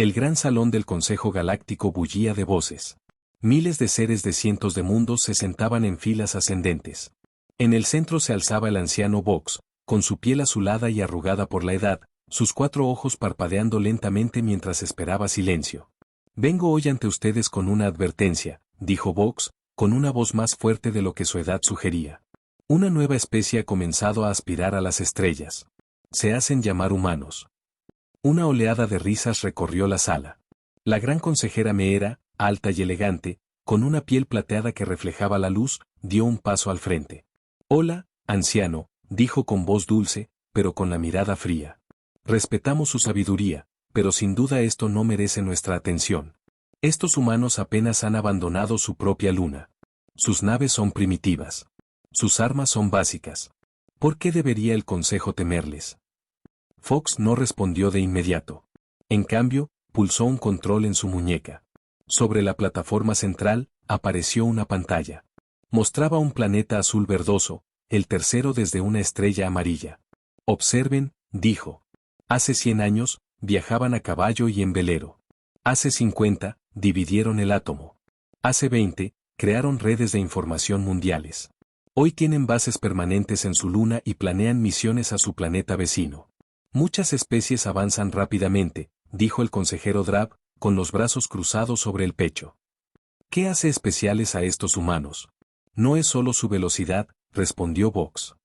El gran salón del Consejo Galáctico bullía de voces. Miles de seres de cientos de mundos se sentaban en filas ascendentes. En el centro se alzaba el anciano Vox, con su piel azulada y arrugada por la edad, sus 4 ojos parpadeando lentamente mientras esperaba silencio. Vengo hoy ante ustedes con una advertencia, dijo Vox, con una voz más fuerte de lo que su edad sugería. Una nueva especie ha comenzado a aspirar a las estrellas. Se hacen llamar humanos. Una oleada de risas recorrió la sala. La gran consejera Meera, alta y elegante, con una piel plateada que reflejaba la luz, dio un paso al frente. Hola, anciano, dijo con voz dulce, pero con la mirada fría. Respetamos su sabiduría, pero sin duda esto no merece nuestra atención. Estos humanos apenas han abandonado su propia luna. Sus naves son primitivas. Sus armas son básicas. ¿Por qué debería el Consejo temerles? Fox no respondió de inmediato. En cambio, pulsó un control en su muñeca. Sobre la plataforma central, apareció una pantalla. Mostraba un planeta azul verdoso, el tercero desde una estrella amarilla. Observen, dijo. Hace 100 años, viajaban a caballo y en velero. Hace 50, dividieron el átomo. Hace 20, crearon redes de información mundiales. Hoy tienen bases permanentes en su luna y planean misiones a su planeta vecino. Muchas especies avanzan rápidamente, dijo el consejero Drab, con los brazos cruzados sobre el pecho. ¿Qué hace especiales a estos humanos? No es solo su velocidad, respondió Vox.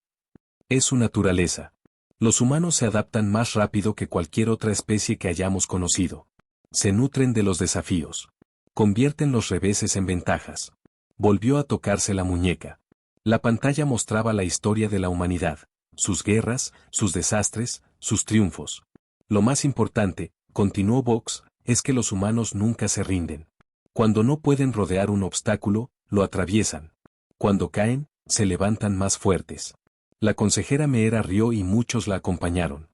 Es su naturaleza. Los humanos se adaptan más rápido que cualquier otra especie que hayamos conocido. Se nutren de los desafíos. Convierten los reveses en ventajas. Volvió a tocarse la muñeca. La pantalla mostraba la historia de la humanidad, sus guerras, sus desastres, sus triunfos. Lo más importante, continuó Vox, es que los humanos nunca se rinden. Cuando no pueden rodear un obstáculo, lo atraviesan. Cuando caen, se levantan más fuertes. La consejera Meera rió y muchos la acompañaron.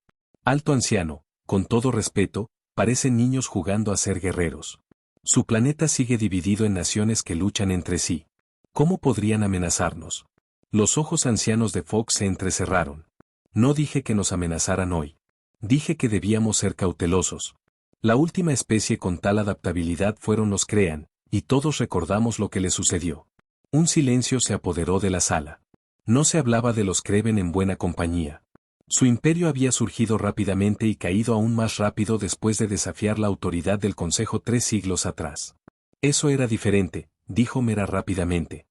Alto anciano, con todo respeto, parecen niños jugando a ser guerreros. Su planeta sigue dividido en naciones que luchan entre sí. ¿Cómo podrían amenazarnos? Los ojos ancianos de Fox se entrecerraron. No dije que nos amenazaran hoy. Dije que debíamos ser cautelosos. La última especie con tal adaptabilidad fueron los Crean, y todos recordamos lo que les sucedió. Un silencio se apoderó de la sala. No se hablaba de los Kreven en buena compañía. Su imperio había surgido rápidamente y caído aún más rápido después de desafiar la autoridad del Consejo 3 siglos atrás. Eso era diferente, dijo Meera rápidamente.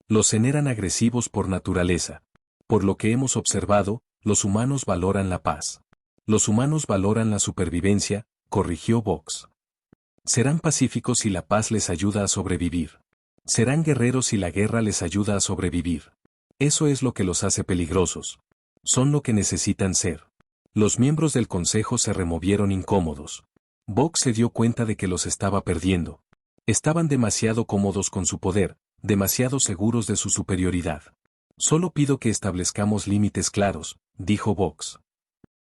Los Zen eran agresivos por naturaleza. Por lo que hemos observado, los humanos valoran la paz. Los humanos valoran la supervivencia, corrigió Vox. Serán pacíficos si la paz les ayuda a sobrevivir. Serán guerreros si la guerra les ayuda a sobrevivir. Eso es lo que los hace peligrosos. Son lo que necesitan ser. Los miembros del consejo se removieron incómodos. Vox se dio cuenta de que los estaba perdiendo. Estaban demasiado cómodos con su poder, demasiado seguros de su superioridad. Solo pido que establezcamos límites claros, dijo Vox.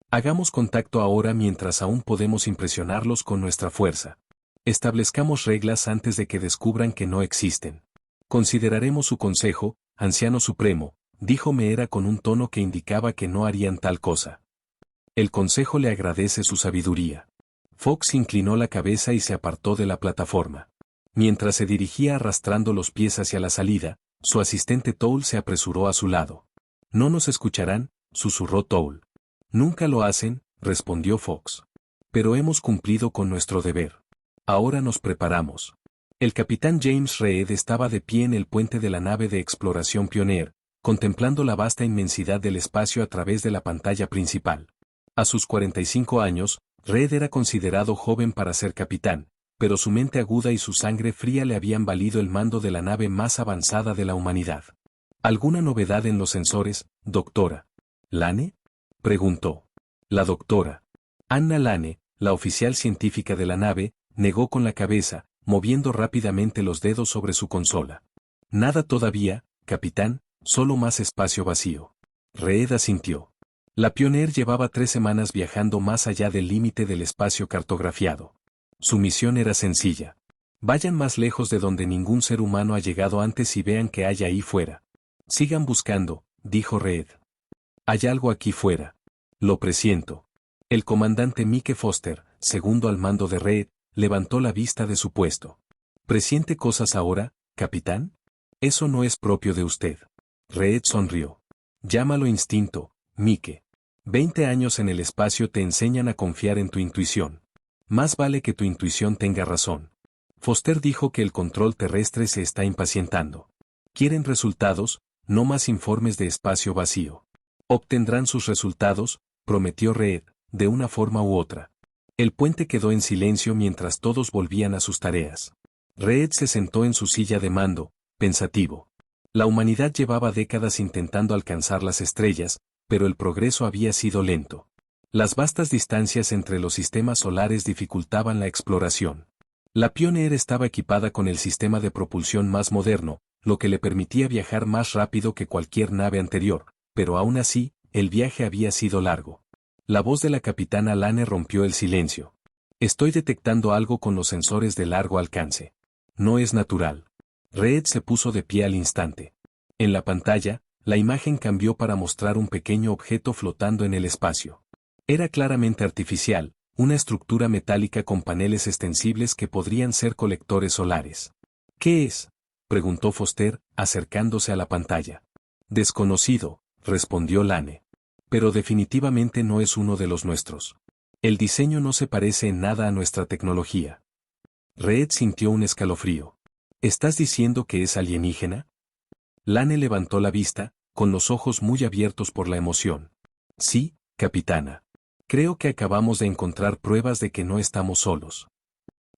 Hagamos contacto ahora mientras aún podemos impresionarlos con nuestra fuerza. Establezcamos reglas antes de que descubran que no existen. Consideraremos su consejo, anciano supremo, dijo Meera con un tono que indicaba que no harían tal cosa. El consejo le agradece su sabiduría. Fox inclinó la cabeza y se apartó de la plataforma. Mientras se dirigía arrastrando los pies hacia la salida, su asistente Toul se apresuró a su lado. No nos escucharán, susurró Toul. Nunca lo hacen, respondió Fox. Pero hemos cumplido con nuestro deber. Ahora nos preparamos. El capitán James Reed estaba de pie en el puente de la nave de exploración Pioneer, contemplando la vasta inmensidad del espacio a través de la pantalla principal. A sus 45 años, Reed era considerado joven para ser capitán, pero su mente aguda y su sangre fría le habían valido el mando de la nave más avanzada de la humanidad. ¿Alguna novedad en los sensores, doctora? ¿Lane? Preguntó. La doctora Anna Lane, la oficial científica de la nave, negó con la cabeza, moviendo rápidamente los dedos sobre su consola. Nada todavía, capitán, solo más espacio vacío. Reed asintió. La Pioneer llevaba 3 semanas viajando más allá del límite del espacio cartografiado. Su misión era sencilla. Vayan más lejos de donde ningún ser humano ha llegado antes y vean qué hay ahí fuera. Sigan buscando, dijo Reed. Hay algo aquí fuera. Lo presiento. El comandante Mike Foster, segundo al mando de Reed, levantó la vista de su puesto. ¿Presiente cosas ahora, capitán? Eso no es propio de usted. Reed sonrió. Llámalo instinto, Mike. 20 años en el espacio te enseñan a confiar en tu intuición. Más vale que tu intuición tenga razón. Foster dijo que el control terrestre se está impacientando. Quieren resultados, no más informes de espacio vacío. Obtendrán sus resultados, prometió Reed, de una forma u otra. El puente quedó en silencio mientras todos volvían a sus tareas. Reed se sentó en su silla de mando, pensativo. La humanidad llevaba décadas intentando alcanzar las estrellas, pero el progreso había sido lento. Las vastas distancias entre los sistemas solares dificultaban la exploración. La Pioneer estaba equipada con el sistema de propulsión más moderno, lo que le permitía viajar más rápido que cualquier nave anterior, pero aún así, el viaje había sido largo. La voz de la capitana Lane rompió el silencio. Estoy detectando algo con los sensores de largo alcance. No es natural. Reed se puso de pie al instante. En la pantalla, la imagen cambió para mostrar un pequeño objeto flotando en el espacio. Era claramente artificial, una estructura metálica con paneles extensibles que podrían ser colectores solares. ¿Qué es?, preguntó Foster, acercándose a la pantalla. Desconocido, respondió Lane. Pero definitivamente no es uno de los nuestros. El diseño no se parece en nada a nuestra tecnología. Reed sintió un escalofrío. ¿Estás diciendo que es alienígena? Lane levantó la vista, con los ojos muy abiertos por la emoción. Sí, capitana. Creo que acabamos de encontrar pruebas de que no estamos solos.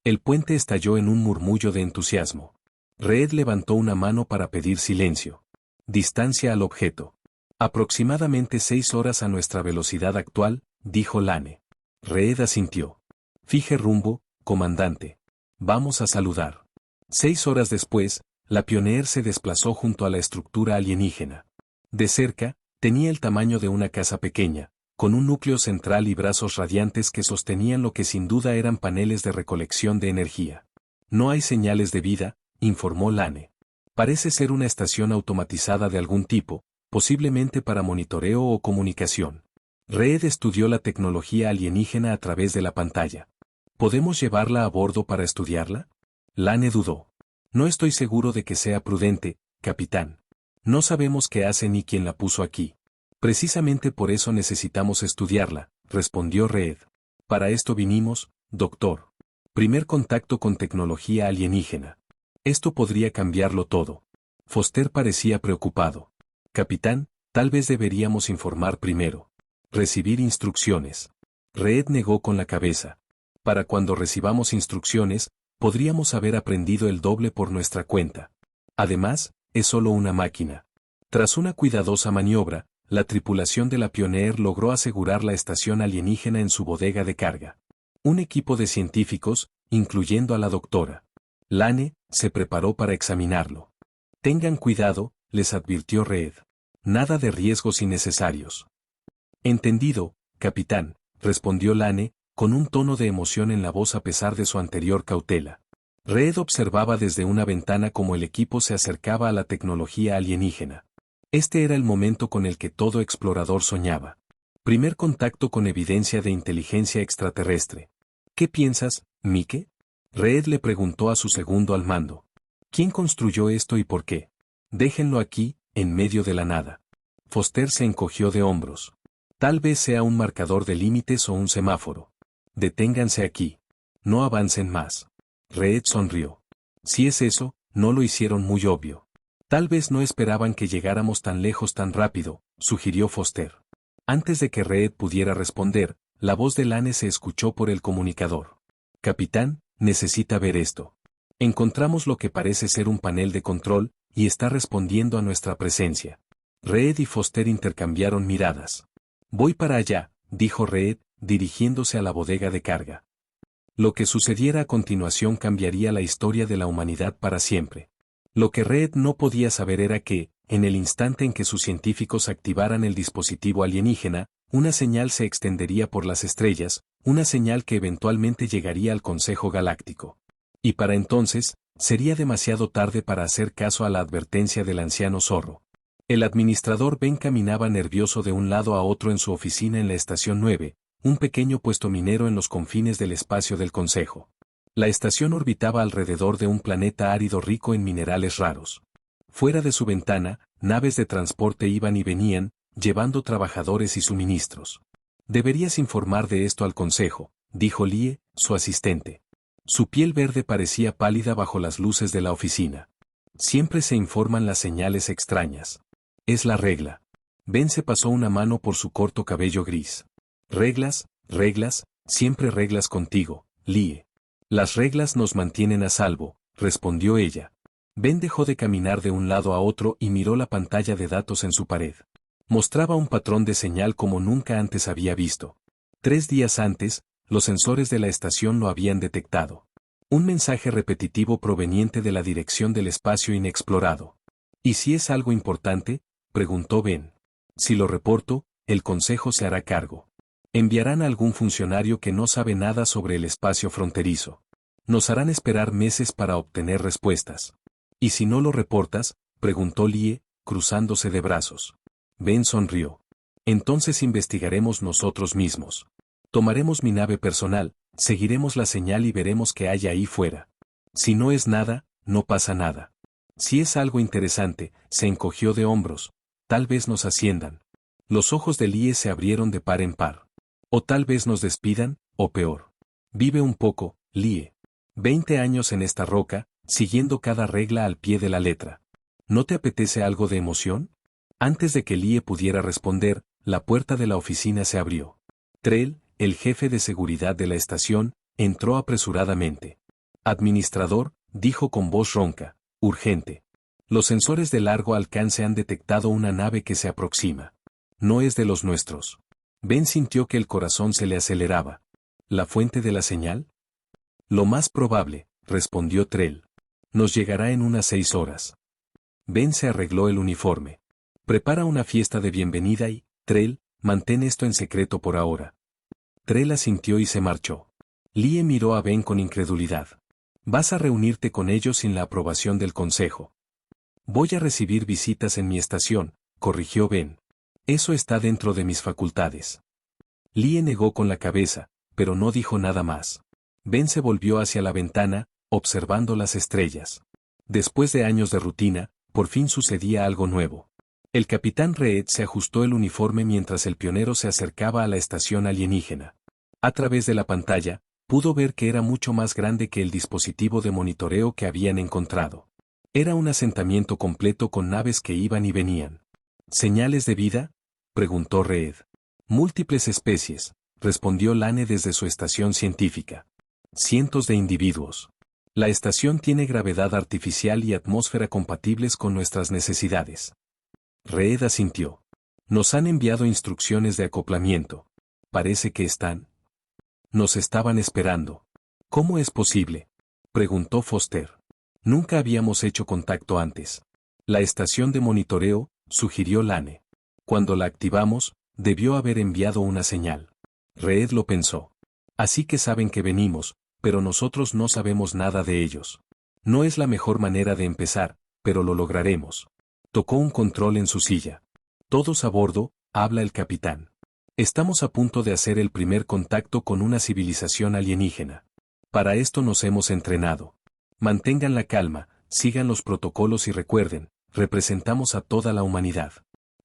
El puente estalló en un murmullo de entusiasmo. Reed levantó una mano para pedir silencio. Distancia al objeto. Aproximadamente 6 horas a nuestra velocidad actual, dijo Lane. Reed asintió. Fije rumbo, comandante. Vamos a saludar. 6 horas después, la Pioneer se desplazó junto a la estructura alienígena. De cerca, tenía el tamaño de una casa pequeña, con un núcleo central y brazos radiantes que sostenían lo que sin duda eran paneles de recolección de energía. No hay señales de vida, informó Lane. Parece ser una estación automatizada de algún tipo, posiblemente para monitoreo o comunicación. Reed estudió la tecnología alienígena a través de la pantalla. ¿Podemos llevarla a bordo para estudiarla? Lane dudó. No estoy seguro de que sea prudente, capitán. No sabemos qué hace ni quién la puso aquí. Precisamente por eso necesitamos estudiarla, respondió Reed. Para esto vinimos, doctor. Primer contacto con tecnología alienígena. Esto podría cambiarlo todo. Foster parecía preocupado. Capitán, tal vez deberíamos informar primero. Recibir instrucciones. Reed negó con la cabeza. Para cuando recibamos instrucciones, podríamos haber aprendido el doble por nuestra cuenta. Además, es solo una máquina. Tras una cuidadosa maniobra, la tripulación de la Pioneer logró asegurar la estación alienígena en su bodega de carga. Un equipo de científicos, incluyendo a la doctora Lane, se preparó para examinarlo. Tengan cuidado, les advirtió Reed. Nada de riesgos innecesarios. Entendido, capitán, respondió Lane, con un tono de emoción en la voz a pesar de su anterior cautela. Reed observaba desde una ventana cómo el equipo se acercaba a la tecnología alienígena. Este era el momento con el que todo explorador soñaba. Primer contacto con evidencia de inteligencia extraterrestre. ¿Qué piensas, Mike? Reed le preguntó a su segundo al mando. ¿Quién construyó esto y por qué? Déjenlo aquí, en medio de la nada. Foster se encogió de hombros. Tal vez sea un marcador de límites o un semáforo. Deténganse aquí. No avancen más. Reed sonrió. Si es eso, no lo hicieron muy obvio. Tal vez no esperaban que llegáramos tan lejos tan rápido, sugirió Foster. Antes de que Reed pudiera responder, la voz de Lane se escuchó por el comunicador. Capitán, necesita ver esto. Encontramos lo que parece ser un panel de control, y está respondiendo a nuestra presencia. Reed y Foster intercambiaron miradas. Voy para allá, dijo Reed, dirigiéndose a la bodega de carga. Lo que sucediera a continuación cambiaría la historia de la humanidad para siempre. Lo que Reed no podía saber era que, en el instante en que sus científicos activaran el dispositivo alienígena, una señal se extendería por las estrellas, una señal que eventualmente llegaría al Consejo Galáctico. Y para entonces, sería demasiado tarde para hacer caso a la advertencia del anciano zorro. El administrador Ben caminaba nervioso de un lado a otro en su oficina en la estación 9, un pequeño puesto minero en los confines del espacio del Consejo. La estación orbitaba alrededor de un planeta árido rico en minerales raros. Fuera de su ventana, naves de transporte iban y venían, llevando trabajadores y suministros. Deberías informar de esto al Consejo, dijo Lie, su asistente. Su piel verde parecía pálida bajo las luces de la oficina. Siempre se informan las señales extrañas. Es la regla. Ben se pasó una mano por su corto cabello gris. Reglas, reglas, siempre reglas contigo, Lie. Las reglas nos mantienen a salvo, respondió ella. Ben dejó de caminar de un lado a otro y miró la pantalla de datos en su pared. Mostraba un patrón de señal como nunca antes había visto. 3 días antes, los sensores de la estación lo habían detectado. Un mensaje repetitivo proveniente de la dirección del espacio inexplorado. ¿Y si es algo importante?, preguntó Ben. Si lo reporto, el Consejo se hará cargo. Enviarán a algún funcionario que no sabe nada sobre el espacio fronterizo. Nos harán esperar meses para obtener respuestas. ¿Y si no lo reportas?, preguntó Lie, cruzándose de brazos. Ben sonrió. Entonces investigaremos nosotros mismos. Tomaremos mi nave personal, seguiremos la señal y veremos qué hay ahí fuera. Si no es nada, no pasa nada. Si es algo interesante, se encogió de hombros. Tal vez nos asciendan. Los ojos de Lie se abrieron de par en par. O tal vez nos despidan, o peor. Vive un poco, Lie. 20 años en esta roca, siguiendo cada regla al pie de la letra. ¿No te apetece algo de emoción? Antes de que Lie pudiera responder, la puerta de la oficina se abrió. Trell, el jefe de seguridad de la estación, entró apresuradamente. Administrador, dijo con voz ronca, urgente. Los sensores de largo alcance han detectado una nave que se aproxima. No es de los nuestros. Ben sintió que el corazón se le aceleraba. ¿La fuente de la señal? Lo más probable, respondió Trell. Nos llegará en unas 6 horas. Ben se arregló el uniforme. Prepara una fiesta de bienvenida y, Trell, mantén esto en secreto por ahora. Trell asintió y se marchó. Lie miró a Ben con incredulidad. Vas a reunirte con ellos sin la aprobación del Consejo. Voy a recibir visitas en mi estación, corrigió Ben. Eso está dentro de mis facultades. Lie negó con la cabeza, pero no dijo nada más. Ben se volvió hacia la ventana, observando las estrellas. Después de años de rutina, por fin sucedía algo nuevo. El capitán Reed se ajustó el uniforme mientras el pionero se acercaba a la estación alienígena. A través de la pantalla, pudo ver que era mucho más grande que el dispositivo de monitoreo que habían encontrado. Era un asentamiento completo con naves que iban y venían. ¿Señales de vida?, preguntó Reed. Múltiples especies, respondió Lane desde su estación científica. Cientos de individuos. La estación tiene gravedad artificial y atmósfera compatibles con nuestras necesidades. Reed asintió. Nos han enviado instrucciones de acoplamiento. Parece que están. Nos estaban esperando. ¿Cómo es posible?, preguntó Foster. Nunca habíamos hecho contacto antes. La estación de monitoreo, sugirió Lane. Cuando la activamos, debió haber enviado una señal. Reed lo pensó. Así que saben que venimos, pero nosotros no sabemos nada de ellos. No es la mejor manera de empezar, pero lo lograremos. Tocó un control en su silla. Todos a bordo, habla el capitán. Estamos a punto de hacer el primer contacto con una civilización alienígena. Para esto nos hemos entrenado. Mantengan la calma, sigan los protocolos y recuerden, representamos a toda la humanidad.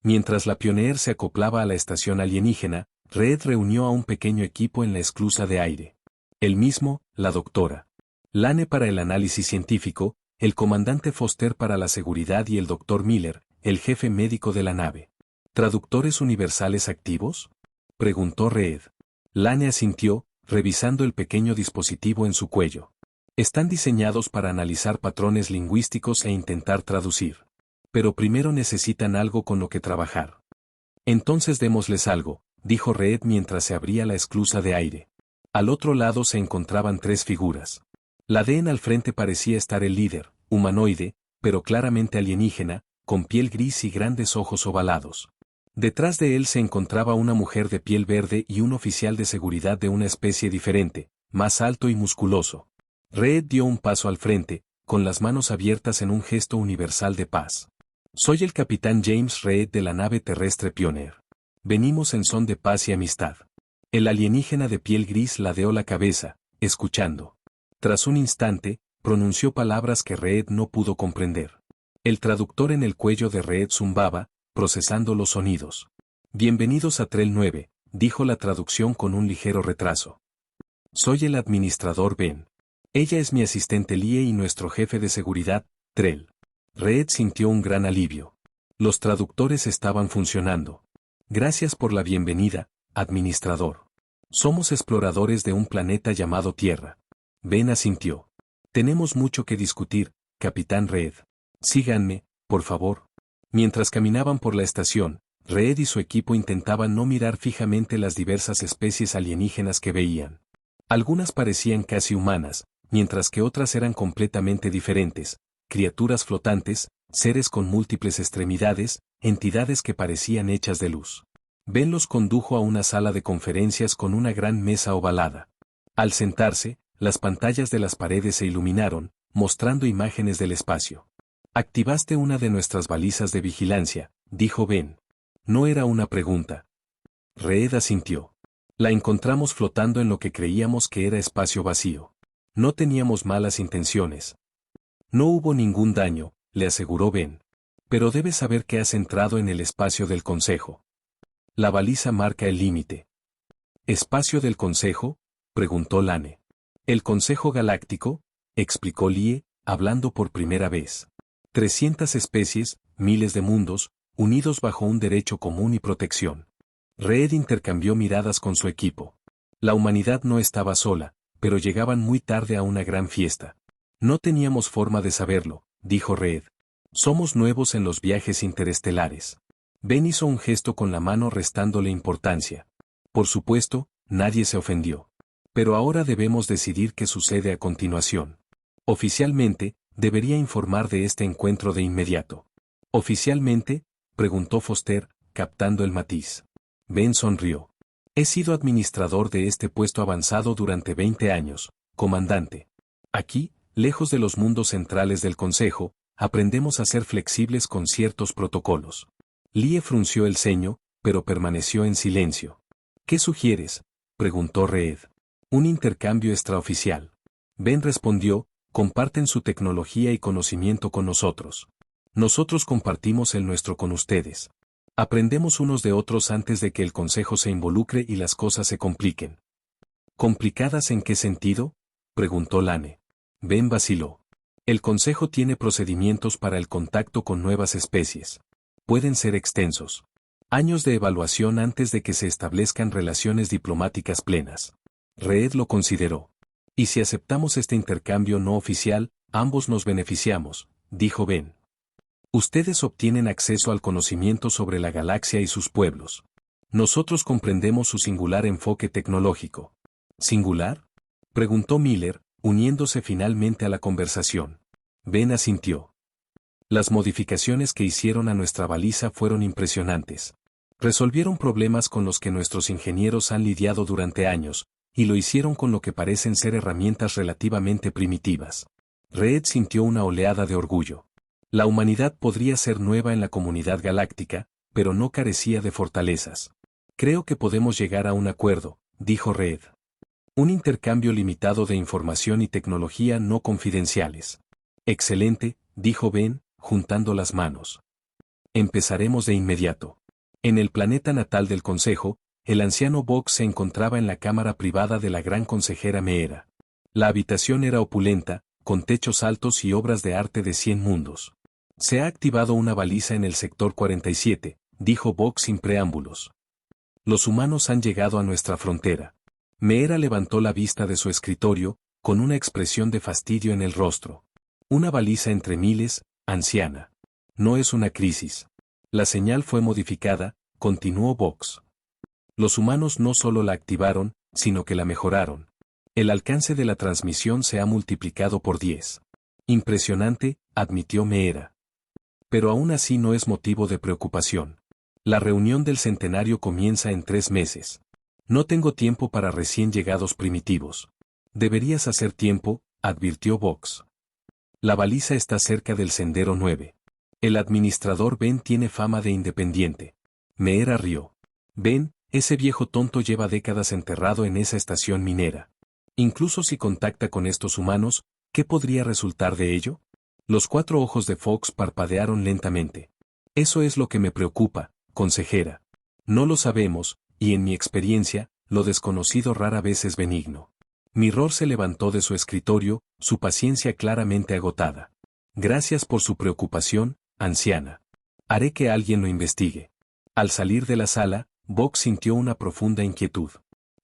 Mientras la Pioneer se acoplaba a la estación alienígena, Reed reunió a un pequeño equipo en la esclusa de aire. El mismo, la doctora Lane para el análisis científico, el comandante Foster para la seguridad y el doctor Miller, el jefe médico de la nave. ¿Traductores universales activos?, preguntó Reed. Lane asintió, revisando el pequeño dispositivo en su cuello. Están diseñados para analizar patrones lingüísticos e intentar traducir. Pero primero necesitan algo con lo que trabajar. Entonces démosles algo, dijo Reed mientras se abría la esclusa de aire. Al otro lado se encontraban 3 figuras. La de en al frente parecía estar el líder, humanoide, pero claramente alienígena, con piel gris y grandes ojos ovalados. Detrás de él se encontraba una mujer de piel verde y un oficial de seguridad de una especie diferente, más alto y musculoso. Reed dio un paso al frente, con las manos abiertas en un gesto universal de paz. Soy el capitán James Reed de la nave terrestre Pioneer. Venimos en son de paz y amistad. El alienígena de piel gris ladeó la cabeza, escuchando. Tras un instante, pronunció palabras que Reed no pudo comprender. El traductor en el cuello de Reed zumbaba, procesando los sonidos. Bienvenidos a Trell 9, dijo la traducción con un ligero retraso. Soy el administrador Ben. Ella es mi asistente Lie y nuestro jefe de seguridad, Trell. Reed sintió un gran alivio. Los traductores estaban funcionando. Gracias por la bienvenida, administrador. Somos exploradores de un planeta llamado Tierra. Ben asintió. Tenemos mucho que discutir, Capitán Reed. Síganme, por favor. Mientras caminaban por la estación, Reed y su equipo intentaban no mirar fijamente las diversas especies alienígenas que veían. Algunas parecían casi humanas, mientras que otras eran completamente diferentes, criaturas flotantes, seres con múltiples extremidades, entidades que parecían hechas de luz. Ben los condujo a una sala de conferencias con una gran mesa ovalada. Al sentarse, las pantallas de las paredes se iluminaron, mostrando imágenes del espacio. Activaste una de nuestras balizas de vigilancia, dijo Ben. No era una pregunta. Reed asintió. La encontramos flotando en lo que creíamos que era espacio vacío. No teníamos malas intenciones. No hubo ningún daño, le aseguró Ben. Pero debes saber que has entrado en el espacio del Consejo. La baliza marca el límite. ¿Espacio del Consejo?, preguntó Lane. El Consejo Galáctico, explicó Lie, hablando por primera vez. 300 especies, miles de mundos, unidos bajo un derecho común y protección. Reed intercambió miradas con su equipo. La humanidad no estaba sola, pero llegaban muy tarde a una gran fiesta. No teníamos forma de saberlo, dijo Reed. Somos nuevos en los viajes interestelares. Ben hizo un gesto con la mano restándole importancia. Por supuesto, nadie se ofendió. Pero ahora debemos decidir qué sucede a continuación. Oficialmente, debería informar de este encuentro de inmediato. ¿Oficialmente?, preguntó Foster, captando el matiz. Ben sonrió. He sido administrador de este puesto avanzado durante 20 años, comandante. Aquí, lejos de los mundos centrales del Consejo, aprendemos a ser flexibles con ciertos protocolos. Lie frunció el ceño, pero permaneció en silencio. ¿Qué sugieres?, preguntó Reed. Un intercambio extraoficial. Ben respondió, comparten su tecnología y conocimiento con nosotros. Nosotros compartimos el nuestro con ustedes. Aprendemos unos de otros antes de que el Consejo se involucre y las cosas se compliquen. ¿Complicadas en qué sentido?, preguntó Lane. Ben vaciló. El Consejo tiene procedimientos para el contacto con nuevas especies. Pueden ser extensos. Años de evaluación antes de que se establezcan relaciones diplomáticas plenas. Reed lo consideró. Y si aceptamos este intercambio no oficial, ambos nos beneficiamos, dijo Ben. Ustedes obtienen acceso al conocimiento sobre la galaxia y sus pueblos. Nosotros comprendemos su singular enfoque tecnológico. ¿Singular?, preguntó Miller, uniéndose finalmente a la conversación. Ben asintió. Las modificaciones que hicieron a nuestra baliza fueron impresionantes. Resolvieron problemas con los que nuestros ingenieros han lidiado durante años, y lo hicieron con lo que parecen ser herramientas relativamente primitivas. Reed sintió una oleada de orgullo. La humanidad podría ser nueva en la comunidad galáctica, pero no carecía de fortalezas. Creo que podemos llegar a un acuerdo, dijo Reed. Un intercambio limitado de información y tecnología no confidenciales. Excelente, dijo Ben, juntando las manos. Empezaremos de inmediato. En el planeta natal del Consejo, el anciano Vox se encontraba en la cámara privada de la gran consejera Meera. La habitación era opulenta, con techos altos y obras de arte de 100 mundos. Se ha activado una baliza en el sector 47, dijo Vox sin preámbulos. Los humanos han llegado a nuestra frontera. Meera levantó la vista de su escritorio, con una expresión de fastidio en el rostro. Una baliza entre miles, anciana. No es una crisis. La señal fue modificada, continuó Vox. Los humanos no solo la activaron, sino que la mejoraron. El alcance de la transmisión se ha multiplicado por 10. Impresionante, admitió Meera. Pero aún así no es motivo de preocupación. La reunión del centenario comienza en 3 meses. No tengo tiempo para recién llegados primitivos. Deberías hacer tiempo, advirtió Vox. La baliza está cerca del sendero 9. El administrador Ben tiene fama de independiente. Meera rió. Ben, Ese viejo tonto lleva décadas enterrado en esa estación minera. Incluso si contacta con estos humanos, ¿qué podría resultar de ello? Los 4 ojos de Fox parpadearon lentamente. Eso es lo que me preocupa, consejera. No lo sabemos, y en mi experiencia, lo desconocido rara vez es benigno. Mirror se levantó de su escritorio, su paciencia claramente agotada. Gracias por su preocupación, anciana. Haré que alguien lo investigue. Al salir de la sala, Vox sintió una profunda inquietud.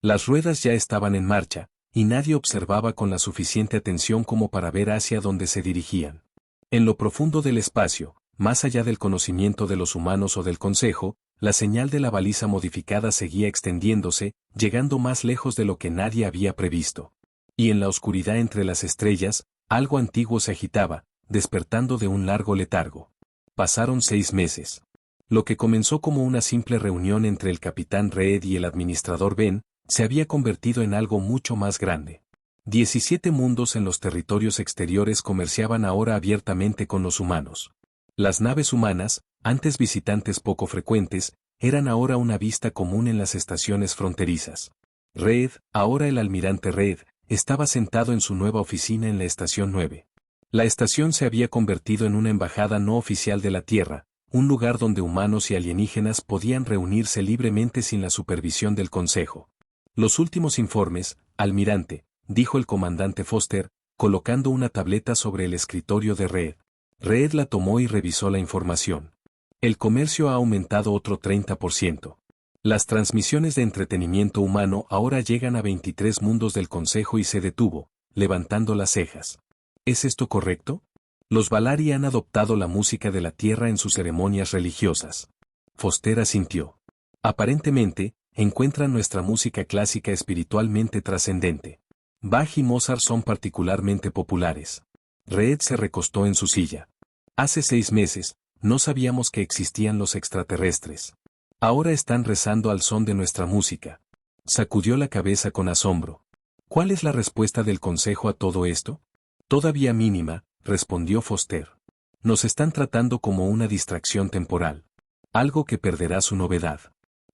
Las ruedas ya estaban en marcha, y nadie observaba con la suficiente atención como para ver hacia dónde se dirigían. En lo profundo del espacio, más allá del conocimiento de los humanos o del Consejo, la señal de la baliza modificada seguía extendiéndose, llegando más lejos de lo que nadie había previsto. Y en la oscuridad entre las estrellas, algo antiguo se agitaba, despertando de un largo letargo. Pasaron 6 meses. Lo que comenzó como una simple reunión entre el capitán Reed y el administrador Ben, se había convertido en algo mucho más grande. 17 mundos en los territorios exteriores comerciaban ahora abiertamente con los humanos. Las naves humanas, antes visitantes poco frecuentes, eran ahora una vista común en las estaciones fronterizas. Reed, ahora el almirante Reed, estaba sentado en su nueva oficina en la estación 9. La estación se había convertido en una embajada no oficial de la Tierra, un lugar donde humanos y alienígenas podían reunirse libremente sin la supervisión del Consejo. Los últimos informes, almirante, dijo el comandante Foster, colocando una tableta sobre el escritorio de Reed. Reed la tomó y revisó la información. El comercio ha aumentado otro 30%. Las transmisiones de entretenimiento humano ahora llegan a 23 mundos del Consejo y se detuvo, levantando las cejas. ¿Es esto correcto? Los Valari han adoptado la música de la Tierra en sus ceremonias religiosas. Foster asintió. Aparentemente, encuentran nuestra música clásica espiritualmente trascendente. Bach y Mozart son particularmente populares. Reed se recostó en su silla. Hace 6 meses, no sabíamos que existían los extraterrestres. Ahora están rezando al son de nuestra música. Sacudió la cabeza con asombro. ¿Cuál es la respuesta del Consejo a todo esto? Todavía mínima, respondió Foster. Nos están tratando como una distracción temporal. Algo que perderá su novedad.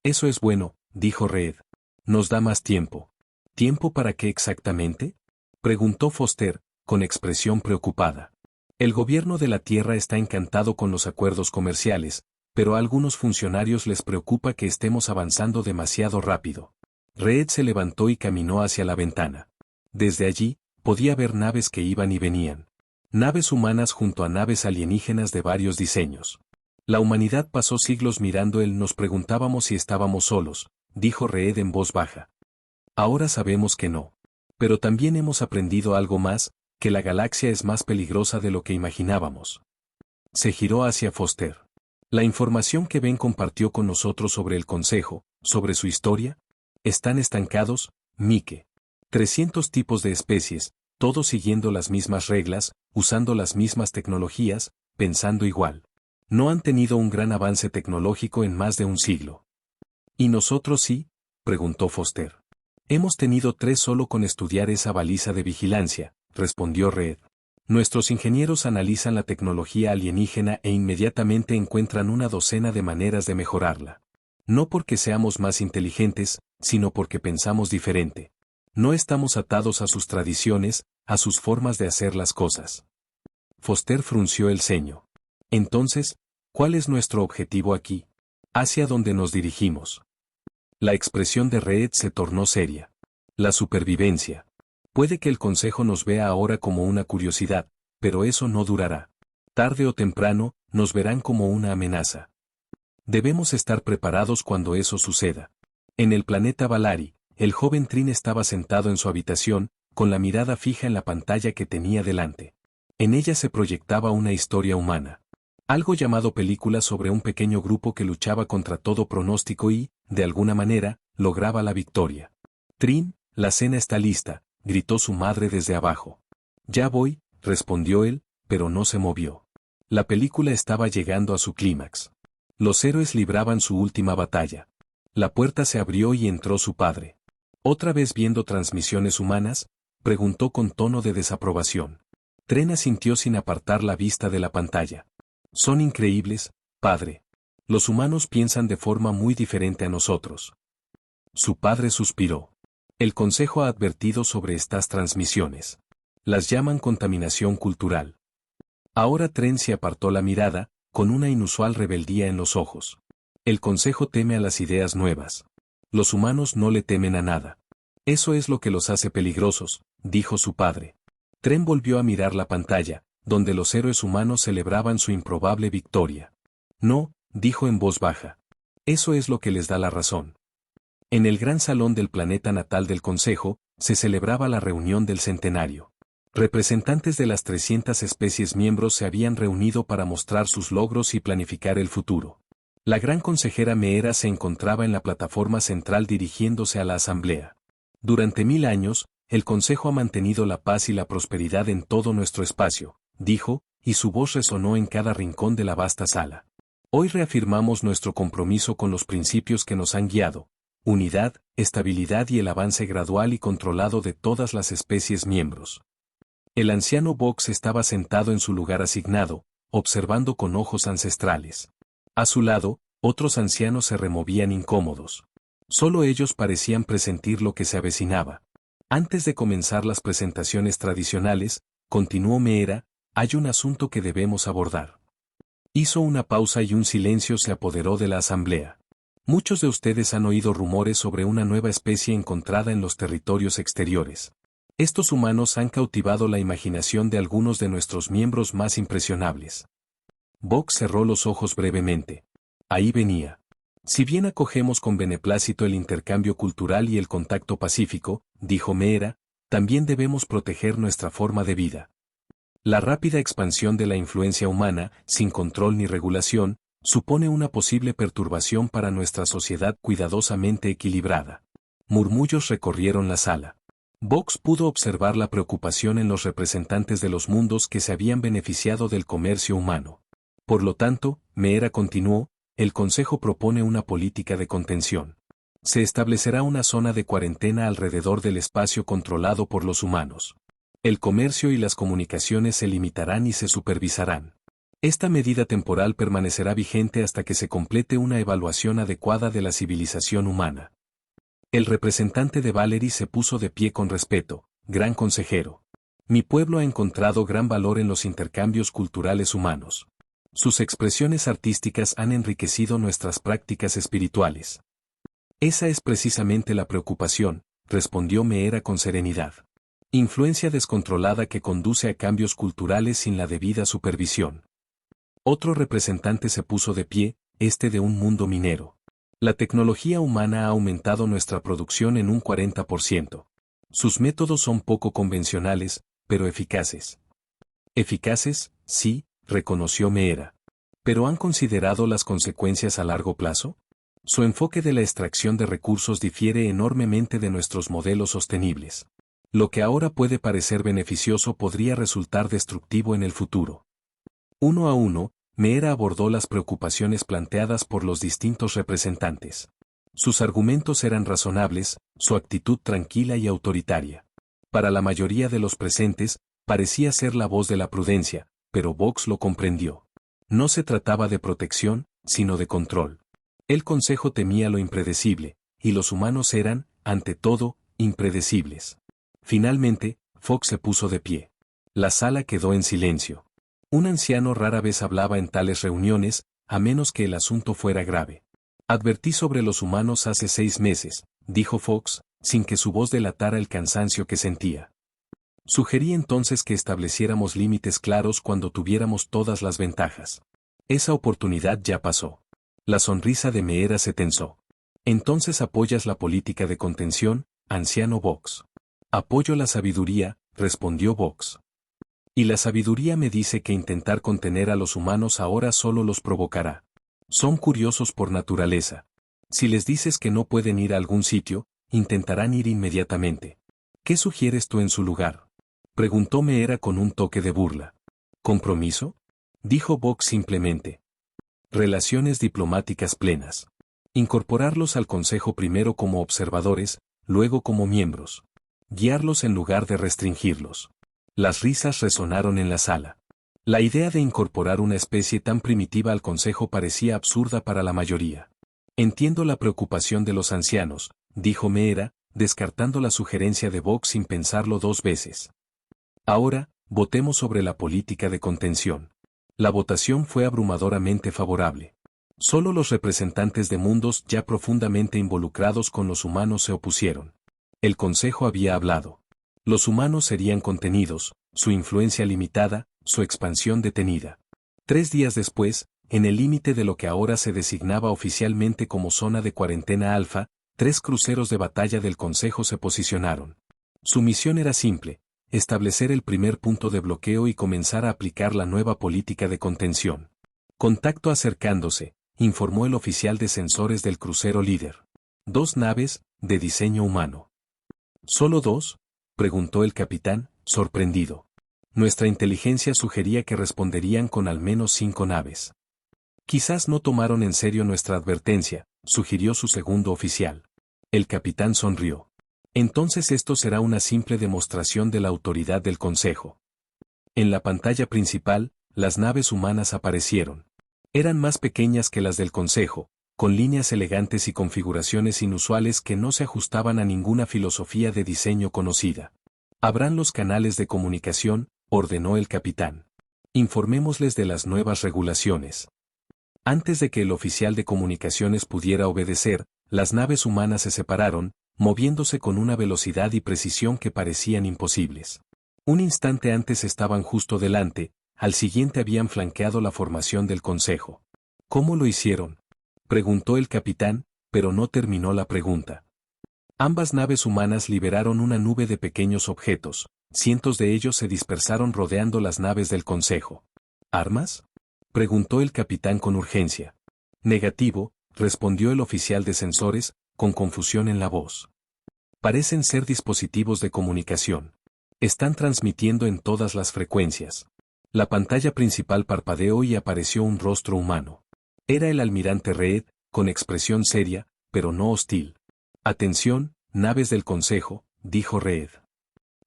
Eso es bueno, dijo Reed. Nos da más tiempo. ¿Tiempo para qué exactamente? Preguntó Foster, con expresión preocupada. El gobierno de la Tierra está encantado con los acuerdos comerciales, pero a algunos funcionarios les preocupa que estemos avanzando demasiado rápido. Reed se levantó y caminó hacia la ventana. Desde allí, podía ver naves que iban y venían. Naves humanas junto a naves alienígenas de varios diseños. La humanidad pasó siglos mirando él. Nos preguntábamos si estábamos solos, dijo Reed en voz baja. Ahora sabemos que no. Pero también hemos aprendido algo más, que la galaxia es más peligrosa de lo que imaginábamos. Se giró hacia Foster. La información que Ben compartió con nosotros sobre el Consejo, sobre su historia, están estancados, Mike. 300 tipos de especies, todos siguiendo las mismas reglas, usando las mismas tecnologías, pensando igual. No han tenido un gran avance tecnológico en más de un siglo. ¿Y nosotros sí? Preguntó Foster. Hemos tenido 3 solo con estudiar esa baliza de vigilancia, respondió Reed. Nuestros ingenieros analizan la tecnología alienígena e inmediatamente encuentran una docena de maneras de mejorarla. No porque seamos más inteligentes, sino porque pensamos diferente. No estamos atados a sus tradiciones, a sus formas de hacer las cosas. Foster frunció el ceño. Entonces, ¿cuál es nuestro objetivo aquí? ¿Hacia dónde nos dirigimos? La expresión de Reed se tornó seria. La supervivencia. Puede que el Consejo nos vea ahora como una curiosidad, pero eso no durará. Tarde o temprano, nos verán como una amenaza. Debemos estar preparados cuando eso suceda. En el planeta Valari, el joven Trin estaba sentado en su habitación, con la mirada fija en la pantalla que tenía delante. En ella se proyectaba una historia humana. Algo llamado película sobre un pequeño grupo que luchaba contra todo pronóstico y, de alguna manera, lograba la victoria. Trin, la cena está lista, gritó su madre desde abajo. Ya voy, respondió él, pero no se movió. La película estaba llegando a su clímax. Los héroes libraban su última batalla. La puerta se abrió y entró su padre. ¿Otra vez viendo transmisiones humanas?, preguntó con tono de desaprobación. Tren asintió sin apartar la vista de la pantalla. Son increíbles, padre. Los humanos piensan de forma muy diferente a nosotros. Su padre suspiró. El consejo ha advertido sobre estas transmisiones. Las llaman contaminación cultural. Ahora Tren se apartó la mirada, con una inusual rebeldía en los ojos. El consejo teme a las ideas nuevas. Los humanos no le temen a nada. Eso es lo que los hace peligrosos, dijo su padre. Tren volvió a mirar la pantalla, donde los héroes humanos celebraban su improbable victoria. No, dijo en voz baja. Eso es lo que les da la razón. En el gran salón del planeta natal del Consejo, se celebraba la reunión del centenario. Representantes de las 300 especies miembros se habían reunido para mostrar sus logros y planificar el futuro. La gran consejera Meera se encontraba en la plataforma central dirigiéndose a la asamblea. Durante 1000 años, el Consejo ha mantenido la paz y la prosperidad en todo nuestro espacio, dijo, y su voz resonó en cada rincón de la vasta sala. Hoy reafirmamos nuestro compromiso con los principios que nos han guiado: unidad, estabilidad y el avance gradual y controlado de todas las especies miembros. El anciano Box estaba sentado en su lugar asignado, observando con ojos ancestrales. A su lado, otros ancianos se removían incómodos. Solo ellos parecían presentir lo que se avecinaba. Antes de comenzar las presentaciones tradicionales, continuó Meera, hay un asunto que debemos abordar. Hizo una pausa y un silencio se apoderó de la asamblea. Muchos de ustedes han oído rumores sobre una nueva especie encontrada en los territorios exteriores. Estos humanos han cautivado la imaginación de algunos de nuestros miembros más impresionables. Box cerró los ojos brevemente. Ahí venía. Si bien acogemos con beneplácito el intercambio cultural y el contacto pacífico, dijo Meera, también debemos proteger nuestra forma de vida. La rápida expansión de la influencia humana, sin control ni regulación, supone una posible perturbación para nuestra sociedad cuidadosamente equilibrada. Murmullos recorrieron la sala. Box pudo observar la preocupación en los representantes de los mundos que se habían beneficiado del comercio humano. Por lo tanto, Meera continuó, el Consejo propone una política de contención. Se establecerá una zona de cuarentena alrededor del espacio controlado por los humanos. El comercio y las comunicaciones se limitarán y se supervisarán. Esta medida temporal permanecerá vigente hasta que se complete una evaluación adecuada de la civilización humana. El representante de Valerie se puso de pie con respeto. Gran consejero. Mi pueblo ha encontrado gran valor en los intercambios culturales humanos. Sus expresiones artísticas han enriquecido nuestras prácticas espirituales. Esa es precisamente la preocupación, respondió Meera con serenidad. Influencia descontrolada que conduce a cambios culturales sin la debida supervisión. Otro representante se puso de pie, este de un mundo minero. La tecnología humana ha aumentado nuestra producción en un 40%. Sus métodos son poco convencionales, pero eficaces. Eficaces, sí, reconoció Meera. ¿Pero han considerado las consecuencias a largo plazo? Su enfoque de la extracción de recursos difiere enormemente de nuestros modelos sostenibles. Lo que ahora puede parecer beneficioso podría resultar destructivo en el futuro. Uno a uno, Meera abordó las preocupaciones planteadas por los distintos representantes. Sus argumentos eran razonables, su actitud tranquila y autoritaria. Para la mayoría de los presentes, parecía ser la voz de la prudencia, pero Box lo comprendió. No se trataba de protección, sino de control. El Consejo temía lo impredecible, y los humanos eran, ante todo, impredecibles. Finalmente, Fox se puso de pie. La sala quedó en silencio. Un anciano rara vez hablaba en tales reuniones, a menos que el asunto fuera grave. Advertí sobre los humanos hace 6 meses, dijo Fox, sin que su voz delatara el cansancio que sentía. Sugerí entonces que estableciéramos límites claros cuando tuviéramos todas las ventajas. Esa oportunidad ya pasó. La sonrisa de Meera se tensó. Entonces apoyas la política de contención, anciano Box. Apoyo la sabiduría, respondió Box. Y la sabiduría me dice que intentar contener a los humanos ahora solo los provocará. Son curiosos por naturaleza. Si les dices que no pueden ir a algún sitio, intentarán ir inmediatamente. ¿Qué sugieres tú en su lugar? Preguntó Meera con un toque de burla. ¿Compromiso? Dijo Box simplemente. Relaciones diplomáticas plenas. Incorporarlos al Consejo primero como observadores, luego como miembros. Guiarlos en lugar de restringirlos. Las risas resonaron en la sala. La idea de incorporar una especie tan primitiva al Consejo parecía absurda para la mayoría. Entiendo la preocupación de los ancianos, dijo Meera, descartando la sugerencia de Vox sin pensarlo dos veces. Ahora, votemos sobre la política de contención. La votación fue abrumadoramente favorable. Solo los representantes de mundos ya profundamente involucrados con los humanos se opusieron. El Consejo había hablado. Los humanos serían contenidos, su influencia limitada, su expansión detenida. 3 días después, en el límite de lo que ahora se designaba oficialmente como zona de cuarentena alfa, 3 cruceros de batalla del Consejo se posicionaron. Su misión era simple: establecer el primer punto de bloqueo y comenzar a aplicar la nueva política de contención. Contacto acercándose, informó el oficial de sensores del crucero líder. 2 naves, de diseño humano. ¿Solo 2? Preguntó el capitán, sorprendido. Nuestra inteligencia sugería que responderían con al menos 5 naves. Quizás no tomaron en serio nuestra advertencia, sugirió su segundo oficial. El capitán sonrió. Entonces esto será una simple demostración de la autoridad del Consejo. En la pantalla principal, las naves humanas aparecieron. Eran más pequeñas que las del Consejo, con líneas elegantes y configuraciones inusuales que no se ajustaban a ninguna filosofía de diseño conocida. Abran los canales de comunicación, ordenó el capitán. Informémosles de las nuevas regulaciones. Antes de que el oficial de comunicaciones pudiera obedecer, las naves humanas se separaron, moviéndose con una velocidad y precisión que parecían imposibles. Un instante antes estaban justo delante, al siguiente habían flanqueado la formación del Consejo. ¿Cómo lo hicieron?, preguntó el capitán, pero no terminó la pregunta. Ambas naves humanas liberaron una nube de pequeños objetos, cientos de ellos se dispersaron rodeando las naves del Consejo. ¿Armas?, preguntó el capitán con urgencia. Negativo, respondió el oficial de sensores, con confusión en la voz. Parecen ser dispositivos de comunicación. Están transmitiendo en todas las frecuencias. La pantalla principal parpadeó y apareció un rostro humano. Era el almirante Reed, con expresión seria, pero no hostil. Atención, naves del Consejo, dijo Reed.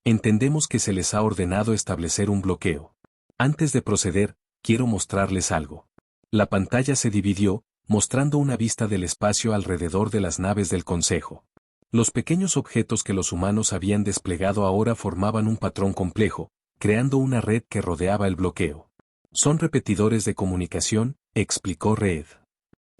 Entendemos que se les ha ordenado establecer un bloqueo. Antes de proceder, quiero mostrarles algo. La pantalla se dividió, mostrando una vista del espacio alrededor de las naves del Consejo. Los pequeños objetos que los humanos habían desplegado ahora formaban un patrón complejo, creando una red que rodeaba el bloqueo. Son repetidores de comunicación, explicó Reed.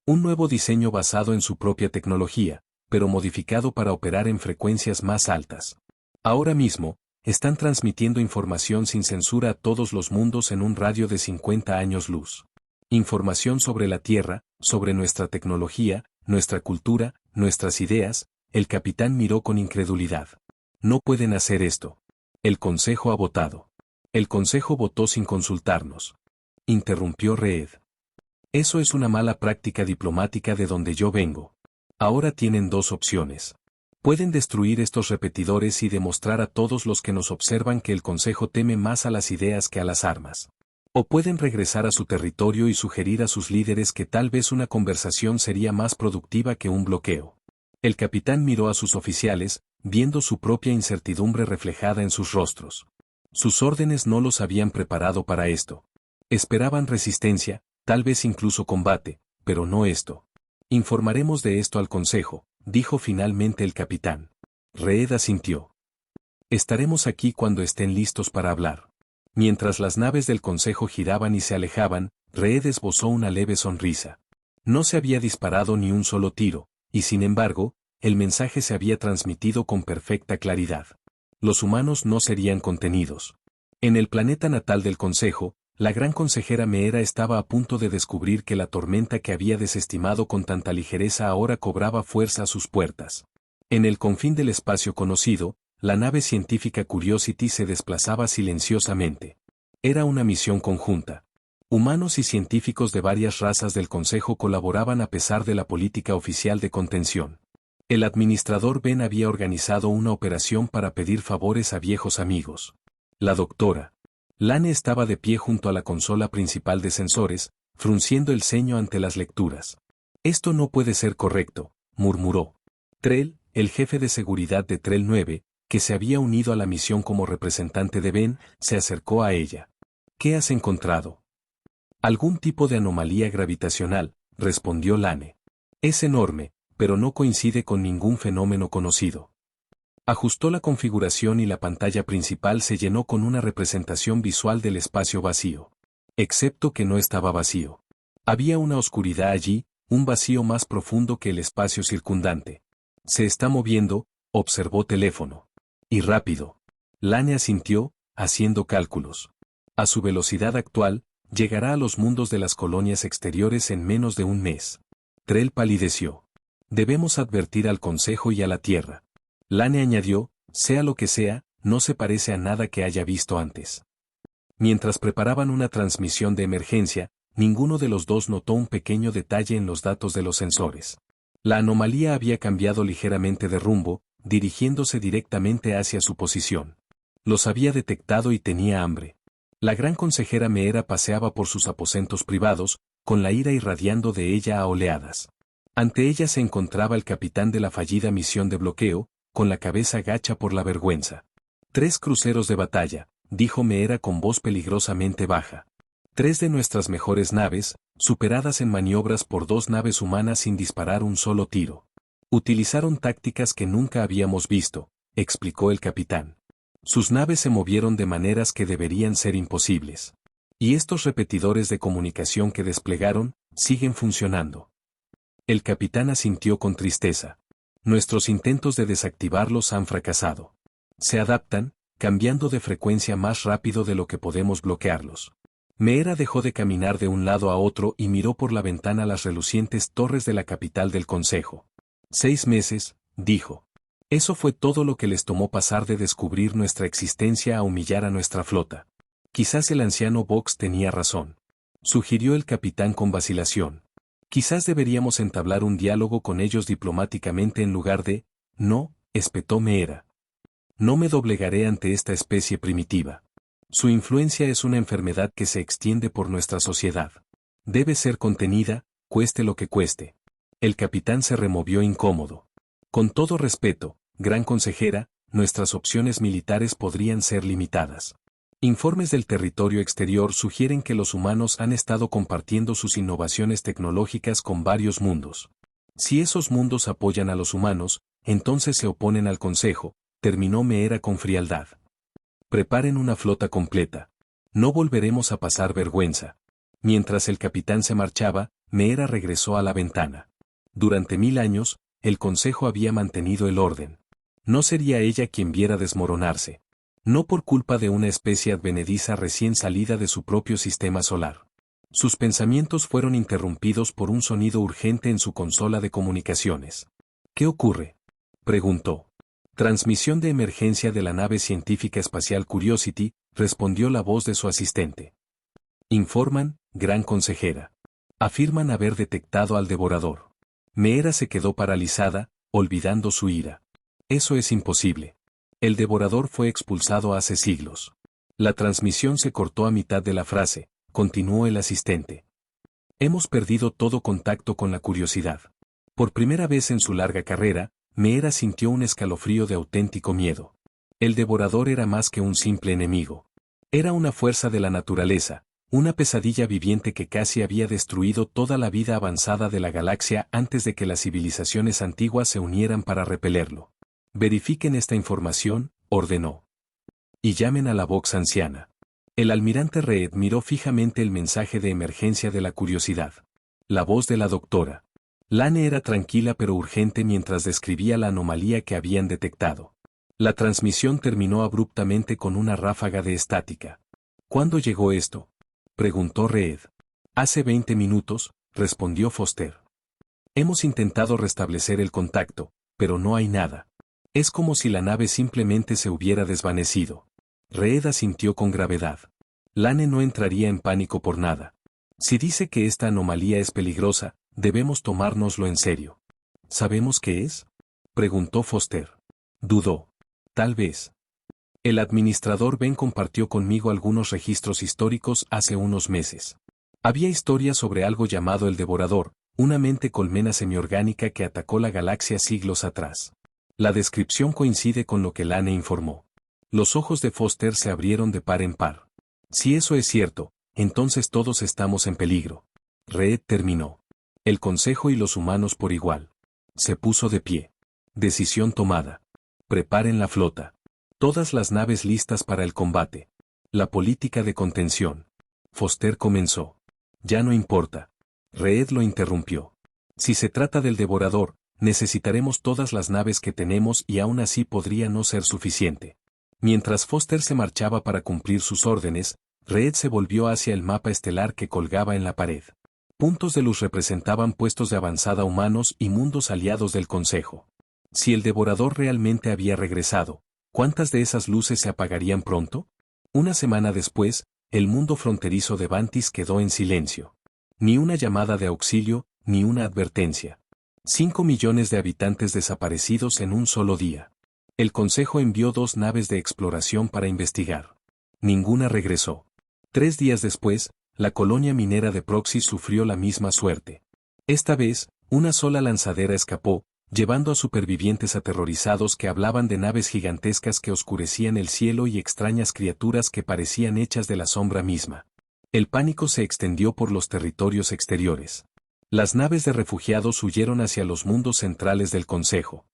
Un nuevo diseño basado en su propia tecnología, pero modificado para operar en frecuencias más altas. Ahora mismo, están transmitiendo información sin censura a todos los mundos en un radio de 50 años luz. Información sobre la Tierra, sobre nuestra tecnología, nuestra cultura, nuestras ideas. El capitán miró con incredulidad. No pueden hacer esto. El Consejo ha votado. El Consejo votó sin consultarnos. Interrumpió Reed. Eso es una mala práctica diplomática de donde yo vengo. Ahora tienen 2 opciones. Pueden destruir estos repetidores y demostrar a todos los que nos observan que el Consejo teme más a las ideas que a las armas. O pueden regresar a su territorio y sugerir a sus líderes que tal vez una conversación sería más productiva que un bloqueo. El capitán miró a sus oficiales, viendo su propia incertidumbre reflejada en sus rostros. Sus órdenes no los habían preparado para esto. Esperaban resistencia, tal vez incluso combate, pero no esto. Informaremos de esto al Consejo, dijo finalmente el capitán. Reed asintió. Estaremos aquí cuando estén listos para hablar. Mientras las naves del Consejo giraban y se alejaban, Reed esbozó una leve sonrisa. No se había disparado ni un solo tiro, y sin embargo, el mensaje se había transmitido con perfecta claridad. Los humanos no serían contenidos. En el planeta natal del Consejo, la gran consejera Meera estaba a punto de descubrir que la tormenta que había desestimado con tanta ligereza ahora cobraba fuerza a sus puertas. En el confín del espacio conocido, la nave científica Curiosity se desplazaba silenciosamente. Era una misión conjunta. Humanos y científicos de varias razas del Consejo colaboraban a pesar de la política oficial de contención. El administrador Ben había organizado una operación para pedir favores a viejos amigos. La doctora Lane estaba de pie junto a la consola principal de sensores, frunciendo el ceño ante las lecturas. Esto no puede ser correcto, murmuró. Trell, el jefe de seguridad de Trell 9, que se había unido a la misión como representante de Ben, se acercó a ella. ¿Qué has encontrado? Algún tipo de anomalía gravitacional, respondió Lane. Es enorme, pero no coincide con ningún fenómeno conocido. Ajustó la configuración y la pantalla principal se llenó con una representación visual del espacio vacío. Excepto que no estaba vacío. Había una oscuridad allí, un vacío más profundo que el espacio circundante. Se está moviendo, observó teléfono. Y rápido. Lane asintió, haciendo cálculos. A su velocidad actual, llegará a los mundos de las colonias exteriores en menos de un mes. Trell palideció. Debemos advertir al Consejo y a la Tierra. Lane añadió, sea lo que sea, no se parece a nada que haya visto antes. Mientras preparaban una transmisión de emergencia, ninguno de los dos notó un pequeño detalle en los datos de los sensores. La anomalía había cambiado ligeramente de rumbo, dirigiéndose directamente hacia su posición. Los había detectado y tenía hambre. La gran consejera Meera paseaba por sus aposentos privados, con la ira irradiando de ella a oleadas. Ante ella se encontraba el capitán de la fallida misión de bloqueo, con la cabeza gacha por la vergüenza. 3 cruceros de batalla, dijo Meera con voz peligrosamente baja. 3 de nuestras mejores naves, superadas en maniobras por 2 naves humanas sin disparar un solo tiro. Utilizaron tácticas que nunca habíamos visto, explicó el capitán. Sus naves se movieron de maneras que deberían ser imposibles. Y estos repetidores de comunicación que desplegaron, siguen funcionando. El capitán asintió con tristeza. Nuestros intentos de desactivarlos han fracasado. Se adaptan, cambiando de frecuencia más rápido de lo que podemos bloquearlos. Meera dejó de caminar de un lado a otro y miró por la ventana las relucientes torres de la capital del Consejo. 6 meses, dijo. Eso fue todo lo que les tomó pasar de descubrir nuestra existencia a humillar a nuestra flota. Quizás el anciano Vox tenía razón. Sugirió el capitán con vacilación. Quizás deberíamos entablar un diálogo con ellos diplomáticamente en lugar de... No, espetó Meera. No me doblegaré ante esta especie primitiva. Su influencia es una enfermedad que se extiende por nuestra sociedad. Debe ser contenida, cueste lo que cueste. El capitán se removió incómodo. Con todo respeto, gran consejera, nuestras opciones militares podrían ser limitadas. Informes del territorio exterior sugieren que los humanos han estado compartiendo sus innovaciones tecnológicas con varios mundos. Si esos mundos apoyan a los humanos, entonces se oponen al Consejo, terminó Meera con frialdad. Preparen una flota completa. No volveremos a pasar vergüenza. Mientras el capitán se marchaba, Meera regresó a la ventana. Durante 1000 años, el Consejo había mantenido el orden. No sería ella quien viera desmoronarse. No por culpa de una especie advenediza recién salida de su propio sistema solar. Sus pensamientos fueron interrumpidos por un sonido urgente en su consola de comunicaciones. ¿Qué ocurre?, preguntó. Transmisión de emergencia de la nave científica espacial Curiosity, respondió la voz de su asistente. Informan, gran consejera. Afirman haber detectado al devorador. Meera se quedó paralizada, olvidando su ira. Eso es imposible. El devorador fue expulsado hace siglos. La transmisión se cortó a mitad de la frase, continuó el asistente. Hemos perdido todo contacto con la curiosidad. Por primera vez en su larga carrera, Meera sintió un escalofrío de auténtico miedo. El devorador era más que un simple enemigo. Era una fuerza de la naturaleza, una pesadilla viviente que casi había destruido toda la vida avanzada de la galaxia antes de que las civilizaciones antiguas se unieran para repelerlo. Verifiquen esta información, ordenó. Y llamen a la Vox anciana. El almirante Reed miró fijamente el mensaje de emergencia de la curiosidad. La voz de la doctora. Lane era tranquila pero urgente mientras describía la anomalía que habían detectado. La transmisión terminó abruptamente con una ráfaga de estática. ¿Cuándo llegó esto?, preguntó Reed. Hace 20 minutos, respondió Foster. Hemos intentado restablecer el contacto, pero no hay nada. Es como si la nave simplemente se hubiera desvanecido. Reed asintió con gravedad. Lane no entraría en pánico por nada. Si dice que esta anomalía es peligrosa, debemos tomárnoslo en serio. ¿Sabemos qué es?, preguntó Foster. Dudó. Tal vez. El administrador Ben compartió conmigo algunos registros históricos hace unos meses. Había historias sobre algo llamado el Devorador, una mente colmena semiorgánica que atacó la galaxia siglos atrás. La descripción coincide con lo que Lane informó. Los ojos de Foster se abrieron de par en par. Si eso es cierto, entonces todos estamos en peligro. Reed terminó. El Consejo y los humanos por igual. Se puso de pie. Decisión tomada. Preparen la flota. Todas las naves listas para el combate. La política de contención. Foster comenzó. Ya no importa. Reed lo interrumpió. Si se trata del devorador, necesitaremos todas las naves que tenemos y aún así podría no ser suficiente. Mientras Foster se marchaba para cumplir sus órdenes, Reed se volvió hacia el mapa estelar que colgaba en la pared. Puntos de luz representaban puestos de avanzada humanos y mundos aliados del Consejo. Si el devorador realmente había regresado, ¿cuántas de esas luces se apagarían pronto? Una semana después, el mundo fronterizo de Vantis quedó en silencio. Ni una llamada de auxilio, ni una advertencia. 5 millones de habitantes desaparecidos en un solo día. El Consejo envió 2 naves de exploración para investigar. Ninguna regresó. 3 días después, la colonia minera de Proxy sufrió la misma suerte. Esta vez, una sola lanzadera escapó, llevando a supervivientes aterrorizados que hablaban de naves gigantescas que oscurecían el cielo y extrañas criaturas que parecían hechas de la sombra misma. El pánico se extendió por los territorios exteriores. Las naves de refugiados huyeron hacia los mundos centrales del Consejo,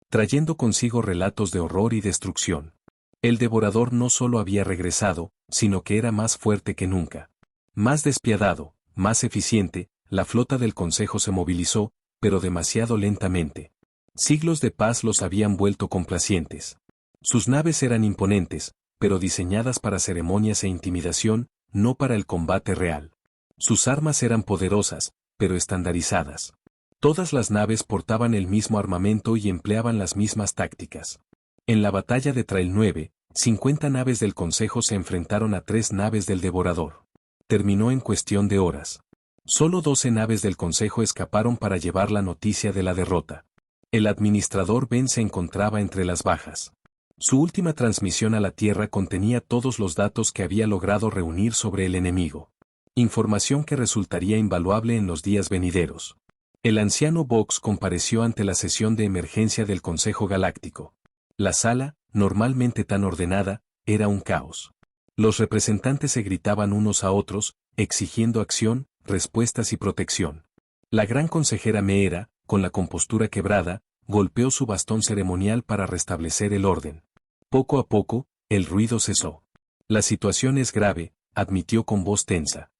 trayendo consigo relatos de horror y destrucción. El devorador no solo había regresado, sino que era más fuerte que nunca. Más despiadado, más eficiente, la flota del Consejo se movilizó, pero demasiado lentamente. Siglos de paz los habían vuelto complacientes. Sus naves eran imponentes, pero diseñadas para ceremonias e intimidación, no para el combate real. Sus armas eran poderosas, pero estandarizadas. Todas las naves portaban el mismo armamento y empleaban las mismas tácticas. En la batalla de Trail 9, 50 naves del Consejo se enfrentaron a 3 naves del Devorador. Terminó en cuestión de horas. Solo 12 naves del Consejo escaparon para llevar la noticia de la derrota. El administrador Ben se encontraba entre las bajas. Su última transmisión a la Tierra contenía todos los datos que había logrado reunir sobre el enemigo. Información que resultaría invaluable en los días venideros. El anciano Vox compareció ante la sesión de emergencia del Consejo Galáctico. La sala, normalmente tan ordenada, era un caos. Los representantes se gritaban unos a otros, exigiendo acción, respuestas y protección. La gran consejera Meera, con la compostura quebrada, golpeó su bastón ceremonial para restablecer el orden. Poco a poco, el ruido cesó. La situación es grave, admitió con voz tensa.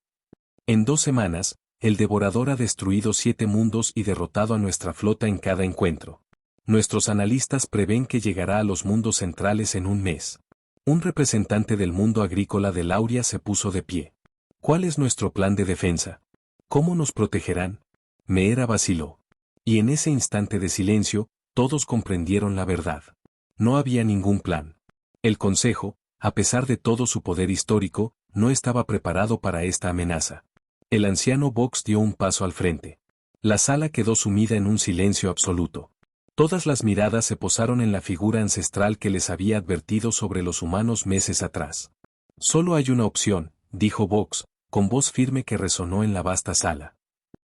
En 2 semanas, el devorador ha destruido 7 mundos y derrotado a nuestra flota en cada encuentro. Nuestros analistas prevén que llegará a los mundos centrales en un mes. Un representante del mundo agrícola de Lauria se puso de pie. ¿Cuál es nuestro plan de defensa? ¿Cómo nos protegerán? Meera vaciló. Y en ese instante de silencio, todos comprendieron la verdad. No había ningún plan. El Consejo, a pesar de todo su poder histórico, no estaba preparado para esta amenaza. El anciano Vox dio un paso al frente. La sala quedó sumida en un silencio absoluto. Todas las miradas se posaron en la figura ancestral que les había advertido sobre los humanos meses atrás. Solo hay una opción, dijo Vox, con voz firme que resonó en la vasta sala.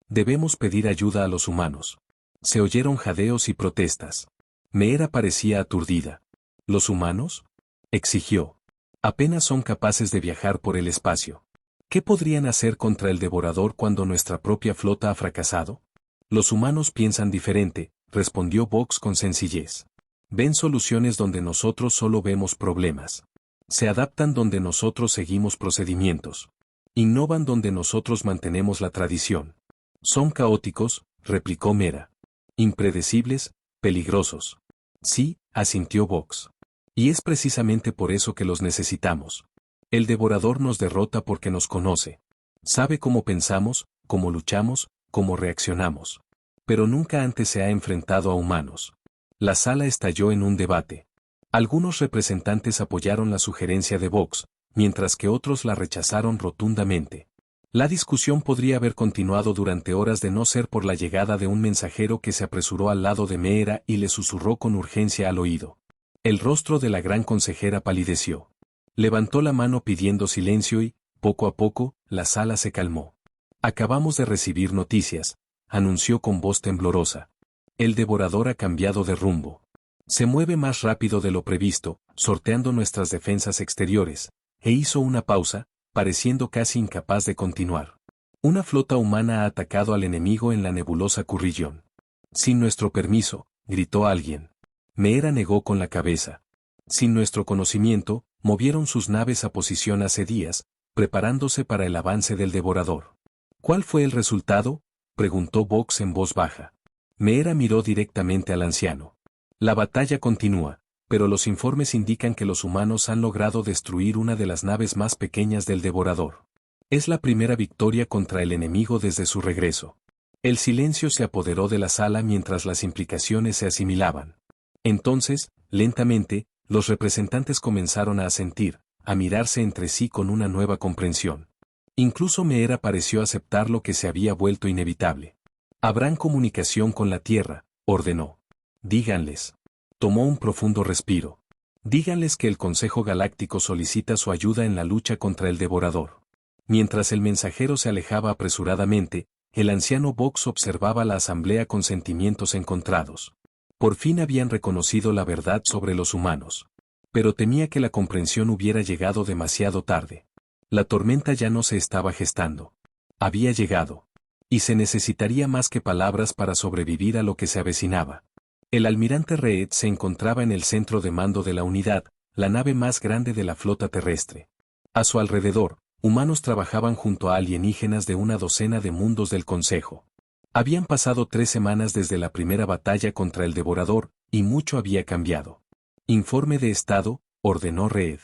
Debemos pedir ayuda a los humanos. Se oyeron jadeos y protestas. Meera parecía aturdida. ¿Los humanos? Exigió. Apenas son capaces de viajar por el espacio. ¿Qué podrían hacer contra el devorador cuando nuestra propia flota ha fracasado? Los humanos piensan diferente, respondió Vox con sencillez. Ven soluciones donde nosotros solo vemos problemas. Se adaptan donde nosotros seguimos procedimientos. Innovan donde nosotros mantenemos la tradición. Son caóticos, replicó Meera. Impredecibles, peligrosos. Sí, asintió Vox. Y es precisamente por eso que los necesitamos. El devorador nos derrota porque nos conoce. Sabe cómo pensamos, cómo luchamos, cómo reaccionamos. Pero nunca antes se ha enfrentado a humanos. La sala estalló en un debate. Algunos representantes apoyaron la sugerencia de Vox, mientras que otros la rechazaron rotundamente. La discusión podría haber continuado durante horas de no ser por la llegada de un mensajero que se apresuró al lado de Meera y le susurró con urgencia al oído. El rostro de la gran consejera palideció. Levantó la mano pidiendo silencio y, poco a poco, la sala se calmó. Acabamos de recibir noticias, anunció con voz temblorosa. El devorador ha cambiado de rumbo. Se mueve más rápido de lo previsto, sorteando nuestras defensas exteriores, e hizo una pausa, pareciendo casi incapaz de continuar. Una flota humana ha atacado al enemigo en la nebulosa Currillón. Sin nuestro permiso, gritó alguien. Meera negó con la cabeza. Sin nuestro conocimiento, movieron sus naves a posición hace días, preparándose para el avance del devorador. ¿Cuál fue el resultado?, preguntó Vox en voz baja. Meera miró directamente al anciano. La batalla continúa, pero los informes indican que los humanos han logrado destruir una de las naves más pequeñas del devorador. Es la primera victoria contra el enemigo desde su regreso. El silencio se apoderó de la sala mientras las implicaciones se asimilaban. Entonces, lentamente, los representantes comenzaron a asentir, a mirarse entre sí con una nueva comprensión. Incluso Meera pareció aceptar lo que se había vuelto inevitable. Habrán comunicación con la Tierra, ordenó. Díganles. Tomó un profundo respiro. Díganles que el Consejo Galáctico solicita su ayuda en la lucha contra el devorador. Mientras el mensajero se alejaba apresuradamente, el anciano Vox observaba la asamblea con sentimientos encontrados. Por fin habían reconocido la verdad sobre los humanos. Pero temía que la comprensión hubiera llegado demasiado tarde. La tormenta ya no se estaba gestando. Había llegado. Y se necesitaría más que palabras para sobrevivir a lo que se avecinaba. El almirante Reed se encontraba en el centro de mando de la unidad, la nave más grande de la flota terrestre. A su alrededor, humanos trabajaban junto a alienígenas de una docena de mundos del Consejo. Habían pasado 3 semanas desde la primera batalla contra el devorador, y mucho había cambiado. Informe de estado, ordenó Reed.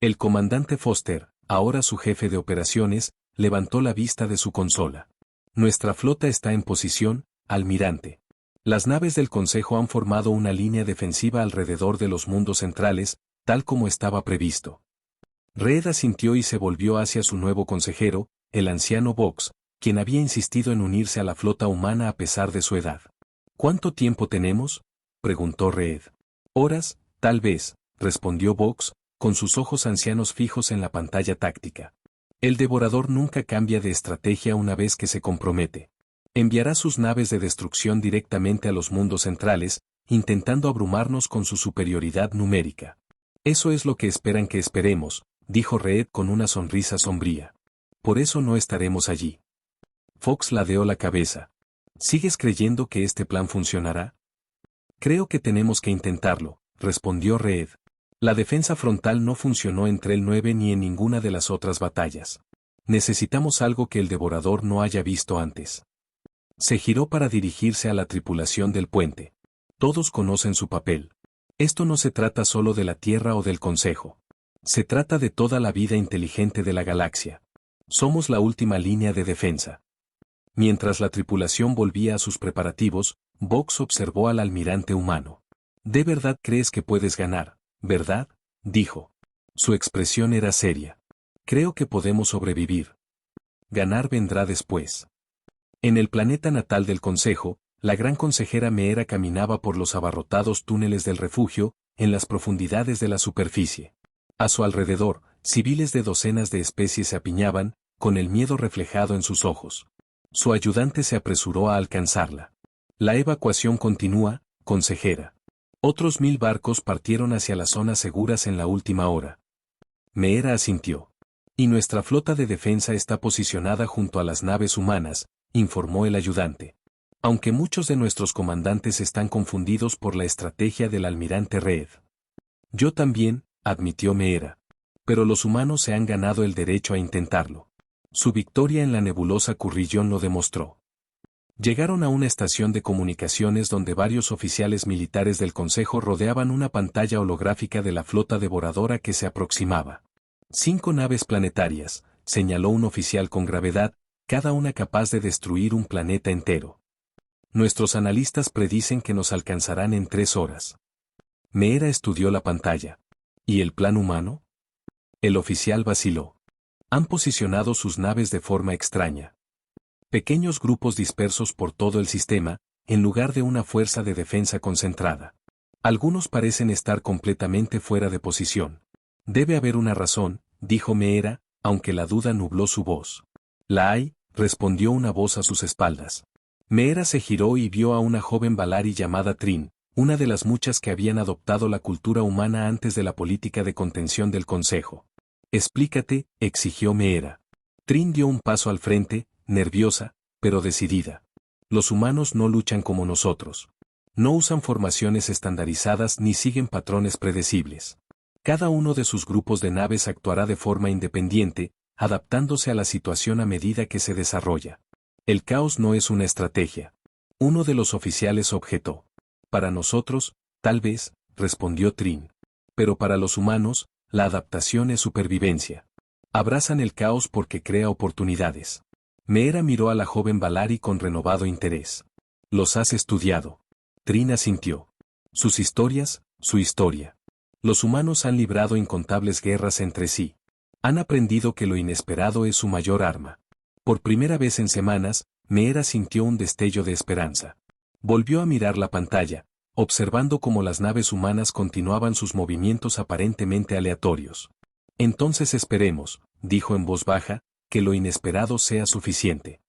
El comandante Foster, ahora su jefe de operaciones, levantó la vista de su consola. Nuestra flota está en posición, almirante. Las naves del Consejo han formado una línea defensiva alrededor de los mundos centrales, tal como estaba previsto. Reed asintió y se volvió hacia su nuevo consejero, el anciano Vox, quien había insistido en unirse a la flota humana a pesar de su edad. ¿Cuánto tiempo tenemos?, preguntó Reed. Horas, tal vez, respondió Vox, con sus ojos ancianos fijos en la pantalla táctica. El devorador nunca cambia de estrategia una vez que se compromete. Enviará sus naves de destrucción directamente a los mundos centrales, intentando abrumarnos con su superioridad numérica. Eso es lo que esperan que esperemos, dijo Reed con una sonrisa sombría. Por eso no estaremos allí. Fox ladeó la cabeza. ¿Sigues creyendo que este plan funcionará? Creo que tenemos que intentarlo, respondió Reed. La defensa frontal no funcionó entre el 9 ni en ninguna de las otras batallas. Necesitamos algo que el devorador no haya visto antes. Se giró para dirigirse a la tripulación del puente. Todos conocen su papel. Esto no se trata solo de la Tierra o del Consejo. Se trata de toda la vida inteligente de la galaxia. Somos la última línea de defensa. Mientras la tripulación volvía a sus preparativos, Vox observó al almirante humano. ¿De verdad crees que puedes ganar, verdad?, dijo. Su expresión era seria. Creo que podemos sobrevivir. Ganar vendrá después. En el planeta natal del Consejo, la gran consejera Meera caminaba por los abarrotados túneles del refugio, en las profundidades de la superficie. A su alrededor, civiles de docenas de especies se apiñaban, con el miedo reflejado en sus ojos. Su ayudante se apresuró a alcanzarla. La evacuación continúa, consejera. Otros 1000 barcos partieron hacia las zonas seguras en la última hora. Meera asintió. Y nuestra flota de defensa está posicionada junto a las naves humanas, informó el ayudante. Aunque muchos de nuestros comandantes están confundidos por la estrategia del almirante Reed. Yo también, admitió Meera. Pero los humanos se han ganado el derecho a intentarlo. Su victoria en la nebulosa Currillón lo demostró. Llegaron a una estación de comunicaciones donde varios oficiales militares del Consejo rodeaban una pantalla holográfica de la flota devoradora que se aproximaba. 5 naves planetarias, señaló un oficial con gravedad, cada una capaz de destruir un planeta entero. Nuestros analistas predicen que nos alcanzarán en 3 horas. Meera estudió la pantalla. ¿Y el plan humano? El oficial vaciló. Han posicionado sus naves de forma extraña. Pequeños grupos dispersos por todo el sistema, en lugar de una fuerza de defensa concentrada. Algunos parecen estar completamente fuera de posición. Debe haber una razón, dijo Meera, aunque la duda nubló su voz. La hay, respondió una voz a sus espaldas. Meera se giró y vio a una joven Valari llamada Trin, una de las muchas que habían adoptado la cultura humana antes de la política de contención del Consejo. Explícate, exigió Meera. Trin dio un paso al frente, nerviosa, pero decidida. Los humanos no luchan como nosotros. No usan formaciones estandarizadas ni siguen patrones predecibles. Cada uno de sus grupos de naves actuará de forma independiente, adaptándose a la situación a medida que se desarrolla. El caos no es una estrategia. Uno de los oficiales objetó. Para nosotros, tal vez, respondió Trin. Pero para los humanos, la adaptación es supervivencia. Abrazan el caos porque crea oportunidades. Meera miró a la joven Valari con renovado interés. ¿Los has estudiado? Trin asintió. Sus historias, su historia. Los humanos han librado incontables guerras entre sí. Han aprendido que lo inesperado es su mayor arma. Por primera vez en semanas, Meera sintió un destello de esperanza. Volvió a mirar la pantalla, observando cómo las naves humanas continuaban sus movimientos aparentemente aleatorios. Entonces esperemos, dijo en voz baja, que lo inesperado sea suficiente.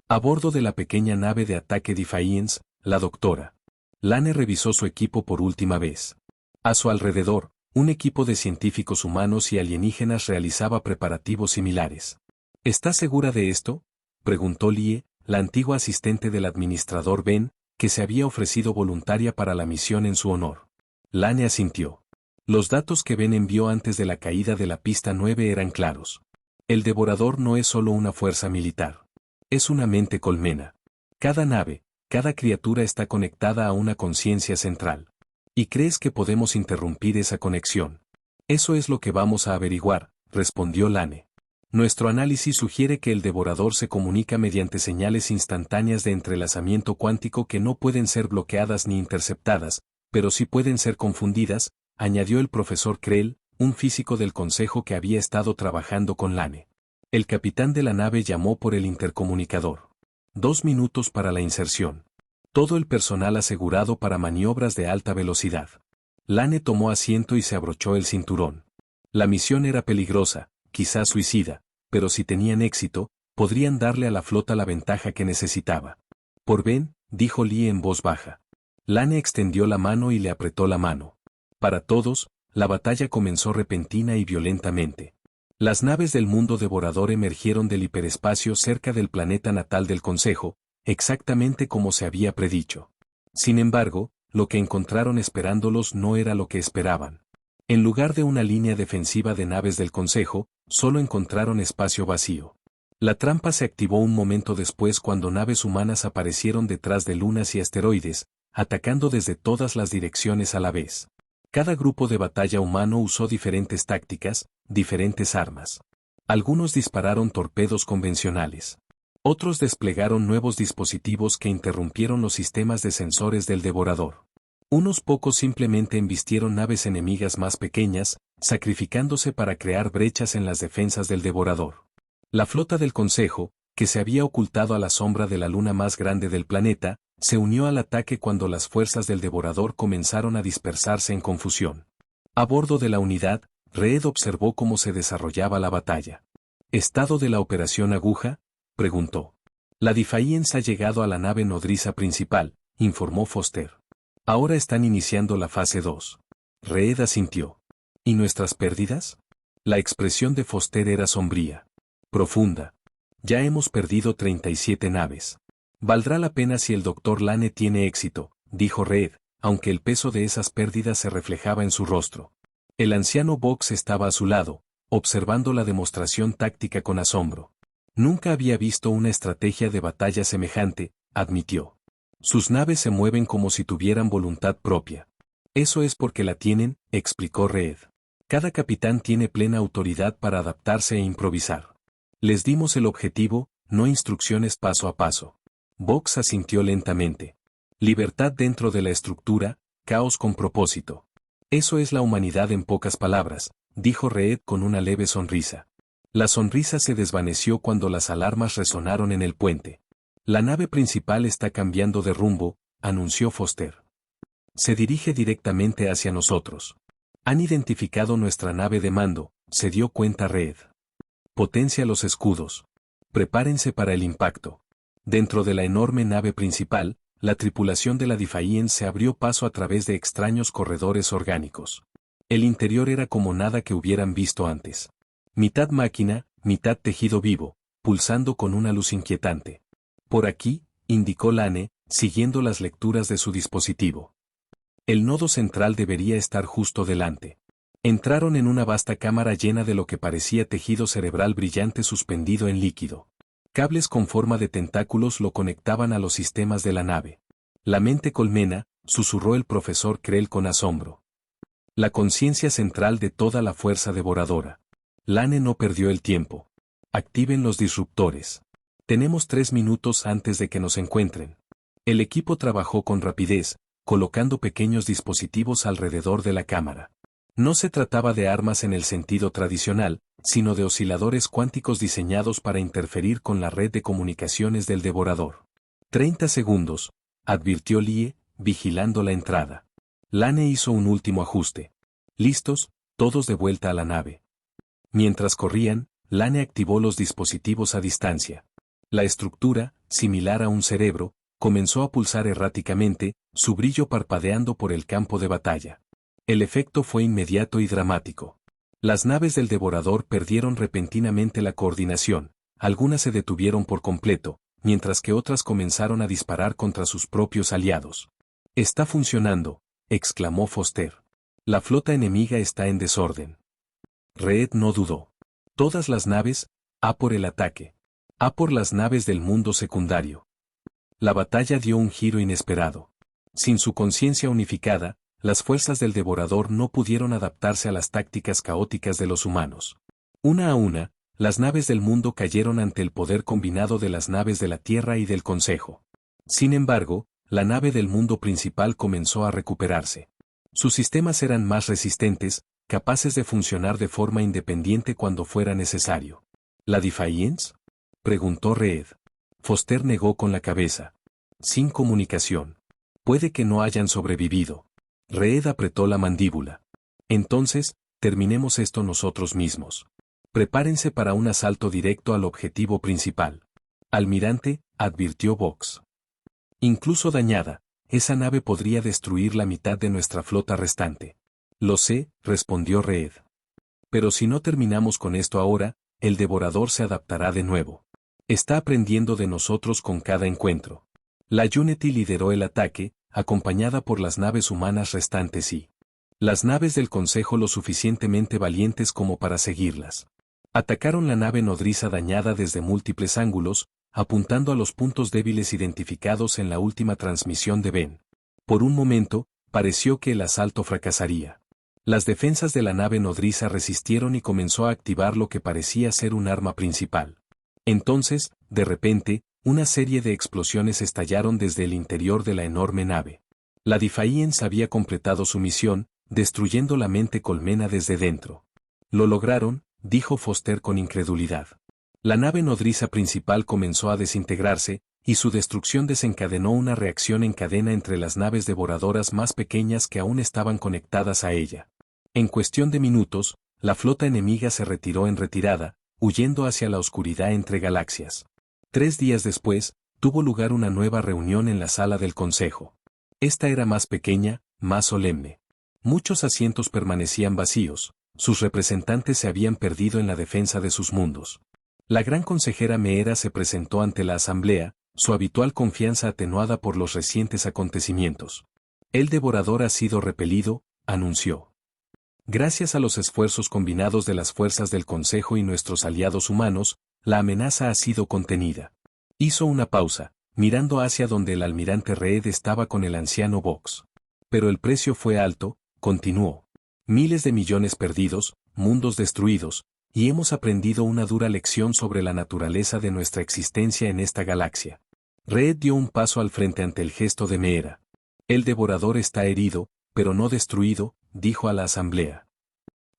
A bordo de la pequeña nave de ataque Defiance, la doctora Lane revisó su equipo por última vez. A su alrededor, un equipo de científicos humanos y alienígenas realizaba preparativos similares. ¿Estás segura de esto?, preguntó Lie, la antigua asistente del administrador Ben, que se había ofrecido voluntaria para la misión en su honor. Lane asintió. Los datos que Ben envió antes de la caída de la pista 9 eran claros. El devorador no es solo una fuerza militar. Es una mente colmena. Cada nave, cada criatura está conectada a una conciencia central. ¿Y crees que podemos interrumpir esa conexión? Eso es lo que vamos a averiguar, respondió Lane. Nuestro análisis sugiere que el devorador se comunica mediante señales instantáneas de entrelazamiento cuántico que no pueden ser bloqueadas ni interceptadas, pero sí pueden ser confundidas, añadió el profesor Krell, un físico del consejo que había estado trabajando con Lane. El capitán de la nave llamó por el intercomunicador. 2 minutos para la inserción. Todo el personal asegurado para maniobras de alta velocidad. Lane tomó asiento y se abrochó el cinturón. La misión era peligrosa, quizás suicida, pero si tenían éxito, podrían darle a la flota la ventaja que necesitaba. Por Ben, dijo Lee en voz baja. Lane extendió la mano y le apretó la mano. Para todos, la batalla comenzó repentina y violentamente. Las naves del mundo devorador emergieron del hiperespacio cerca del planeta natal del Consejo, exactamente como se había predicho. Sin embargo, lo que encontraron esperándolos no era lo que esperaban. En lugar de una línea defensiva de naves del Consejo, solo encontraron espacio vacío. La trampa se activó un momento después cuando naves humanas aparecieron detrás de lunas y asteroides, atacando desde todas las direcciones a la vez. Cada grupo de batalla humano usó diferentes tácticas, diferentes armas. Algunos dispararon torpedos convencionales. Otros desplegaron nuevos dispositivos que interrumpieron los sistemas de sensores del devorador. Unos pocos simplemente embistieron naves enemigas más pequeñas, sacrificándose para crear brechas en las defensas del devorador. La flota del Consejo, que se había ocultado a la sombra de la luna más grande del planeta, se unió al ataque cuando las fuerzas del devorador comenzaron a dispersarse en confusión. A bordo de la unidad, Reed observó cómo se desarrollaba la batalla. ¿Estado de la operación Aguja?, preguntó. La Defiance ha llegado a la nave nodriza principal, informó Foster. Ahora están iniciando la fase 2. Reed asintió. ¿Y nuestras pérdidas? La expresión de Foster era sombría. Profunda. Ya hemos perdido 37 naves. Valdrá la pena si el Dr. Lane tiene éxito, dijo Reed, aunque el peso de esas pérdidas se reflejaba en su rostro. El anciano Box estaba a su lado, observando la demostración táctica con asombro. Nunca había visto una estrategia de batalla semejante, admitió. Sus naves se mueven como si tuvieran voluntad propia. Eso es porque la tienen, explicó Reed. Cada capitán tiene plena autoridad para adaptarse e improvisar. Les dimos el objetivo, no instrucciones paso a paso. Box asintió lentamente. Libertad dentro de la estructura, caos con propósito. Eso es la humanidad en pocas palabras, dijo Reed con una leve sonrisa. La sonrisa se desvaneció cuando las alarmas resonaron en el puente. La nave principal está cambiando de rumbo, anunció Foster. Se dirige directamente hacia nosotros. Han identificado nuestra nave de mando, se dio cuenta Reed. Potencia los escudos. Prepárense para el impacto. Dentro de la enorme nave principal, la tripulación de la Defiance se abrió paso a través de extraños corredores orgánicos. El interior era como nada que hubieran visto antes. Mitad máquina, mitad tejido vivo, pulsando con una luz inquietante. Por aquí, indicó Lane, siguiendo las lecturas de su dispositivo. El nodo central debería estar justo delante. Entraron en una vasta cámara llena de lo que parecía tejido cerebral brillante suspendido en líquido. Cables con forma de tentáculos lo conectaban a los sistemas de la nave. La mente colmena, susurró el profesor Krell con asombro. La conciencia central de toda la fuerza devoradora. Lane no perdió el tiempo. Activen los disruptores. Tenemos 3 minutos antes de que nos encuentren. El equipo trabajó con rapidez, colocando pequeños dispositivos alrededor de la cámara. No se trataba de armas en el sentido tradicional, sino de osciladores cuánticos diseñados para interferir con la red de comunicaciones del devorador. 30 segundos, advirtió Lie, vigilando la entrada. Lane hizo un último ajuste. Listos, todos de vuelta a la nave. Mientras corrían, Lane activó los dispositivos a distancia. La estructura, similar a un cerebro, comenzó a pulsar erráticamente, su brillo parpadeando por el campo de batalla. El efecto fue inmediato y dramático. Las naves del devorador perdieron repentinamente la coordinación, algunas se detuvieron por completo, mientras que otras comenzaron a disparar contra sus propios aliados. «Está funcionando», exclamó Foster. «La flota enemiga está en desorden». Reed no dudó. «Todas las naves, a por el ataque. A por las naves del mundo secundario». La batalla dio un giro inesperado. Sin su conciencia unificada, las fuerzas del devorador no pudieron adaptarse a las tácticas caóticas de los humanos. Una a una, las naves del mundo cayeron ante el poder combinado de las naves de la Tierra y del Consejo. Sin embargo, la nave del mundo principal comenzó a recuperarse. Sus sistemas eran más resistentes, capaces de funcionar de forma independiente cuando fuera necesario. ¿La Defiance?, preguntó Reed. Foster negó con la cabeza. Sin comunicación. Puede que no hayan sobrevivido. Reed apretó la mandíbula. Entonces, terminemos esto nosotros mismos. Prepárense para un asalto directo al objetivo principal. Almirante, advirtió Vox. Incluso dañada, esa nave podría destruir la mitad de nuestra flota restante. Lo sé, respondió Reed. Pero si no terminamos con esto ahora, el devorador se adaptará de nuevo. Está aprendiendo de nosotros con cada encuentro. La Unity lideró el ataque, acompañada por las naves humanas restantes y las naves del Consejo lo suficientemente valientes como para seguirlas. Atacaron la nave nodriza dañada desde múltiples ángulos, apuntando a los puntos débiles identificados en la última transmisión de Ben. Por un momento, pareció que el asalto fracasaría. Las defensas de la nave nodriza resistieron y comenzó a activar lo que parecía ser un arma principal. Entonces, de repente, una serie de explosiones estallaron desde el interior de la enorme nave. La Defiance había completado su misión, destruyendo la mente colmena desde dentro. Lo lograron, dijo Foster con incredulidad. La nave nodriza principal comenzó a desintegrarse, y su destrucción desencadenó una reacción en cadena entre las naves devoradoras más pequeñas que aún estaban conectadas a ella. En cuestión de minutos, la flota enemiga se retiró en retirada, huyendo hacia la oscuridad entre galaxias. 3 días después, tuvo lugar una nueva reunión en la sala del Consejo. Esta era más pequeña, más solemne. Muchos asientos permanecían vacíos, sus representantes se habían perdido en la defensa de sus mundos. La gran consejera Meera se presentó ante la asamblea, su habitual confianza atenuada por los recientes acontecimientos. El devorador ha sido repelido, anunció. Gracias a los esfuerzos combinados de las fuerzas del Consejo y nuestros aliados humanos, la amenaza ha sido contenida. Hizo una pausa, mirando hacia donde el almirante Reed estaba con el anciano Vox. Pero el precio fue alto, continuó. Miles de millones perdidos, mundos destruidos, y hemos aprendido una dura lección sobre la naturaleza de nuestra existencia en esta galaxia. Reed dio un paso al frente ante el gesto de Meera. El devorador está herido, pero no destruido, dijo a la asamblea.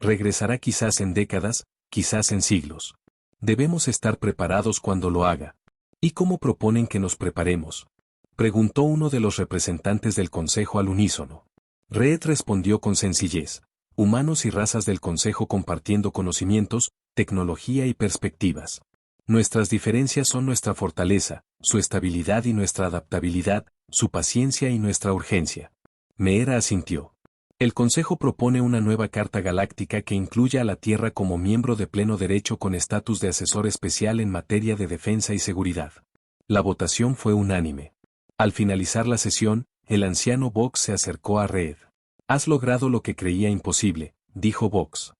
Regresará quizás en décadas, quizás en siglos. Debemos estar preparados cuando lo haga. ¿Y cómo proponen que nos preparemos?, preguntó uno de los representantes del Consejo al unísono. Reed respondió con sencillez. Humanos y razas del Consejo compartiendo conocimientos, tecnología y perspectivas. Nuestras diferencias son nuestra fortaleza, su estabilidad y nuestra adaptabilidad, su paciencia y nuestra urgencia. Meera asintió. El Consejo propone una nueva Carta Galáctica que incluya a la Tierra como miembro de pleno derecho con estatus de asesor especial en materia de defensa y seguridad. La votación fue unánime. Al finalizar la sesión, el anciano Box se acercó a Red. Has logrado lo que creía imposible, dijo Box.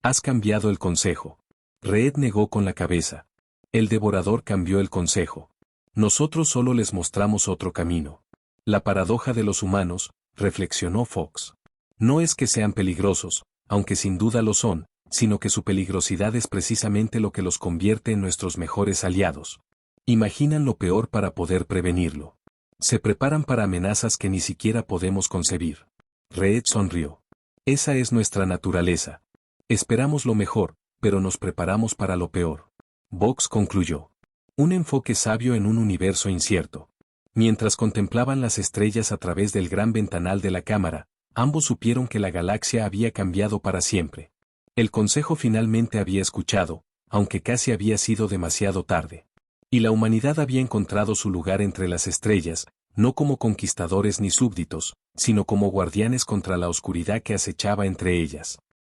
Has cambiado el consejo. Red negó con la cabeza. El devorador cambió el consejo. Nosotros solo les mostramos otro camino. La paradoja de los humanos, reflexionó Fox. No es que sean peligrosos, aunque sin duda lo son, sino que su peligrosidad es precisamente lo que los convierte en nuestros mejores aliados. Imaginan lo peor para poder prevenirlo. Se preparan para amenazas que ni siquiera podemos concebir. Red sonrió. Esa es nuestra naturaleza. Esperamos lo mejor, pero nos preparamos para lo peor. Box concluyó. Un enfoque sabio en un universo incierto. Mientras contemplaban las estrellas a través del gran ventanal de la cámara, ambos supieron que la galaxia había cambiado para siempre. El consejo finalmente había escuchado, aunque casi había sido demasiado tarde. Y la humanidad había encontrado su lugar entre las estrellas, no como conquistadores ni súbditos, sino como guardianes contra la oscuridad que acechaba entre ellas.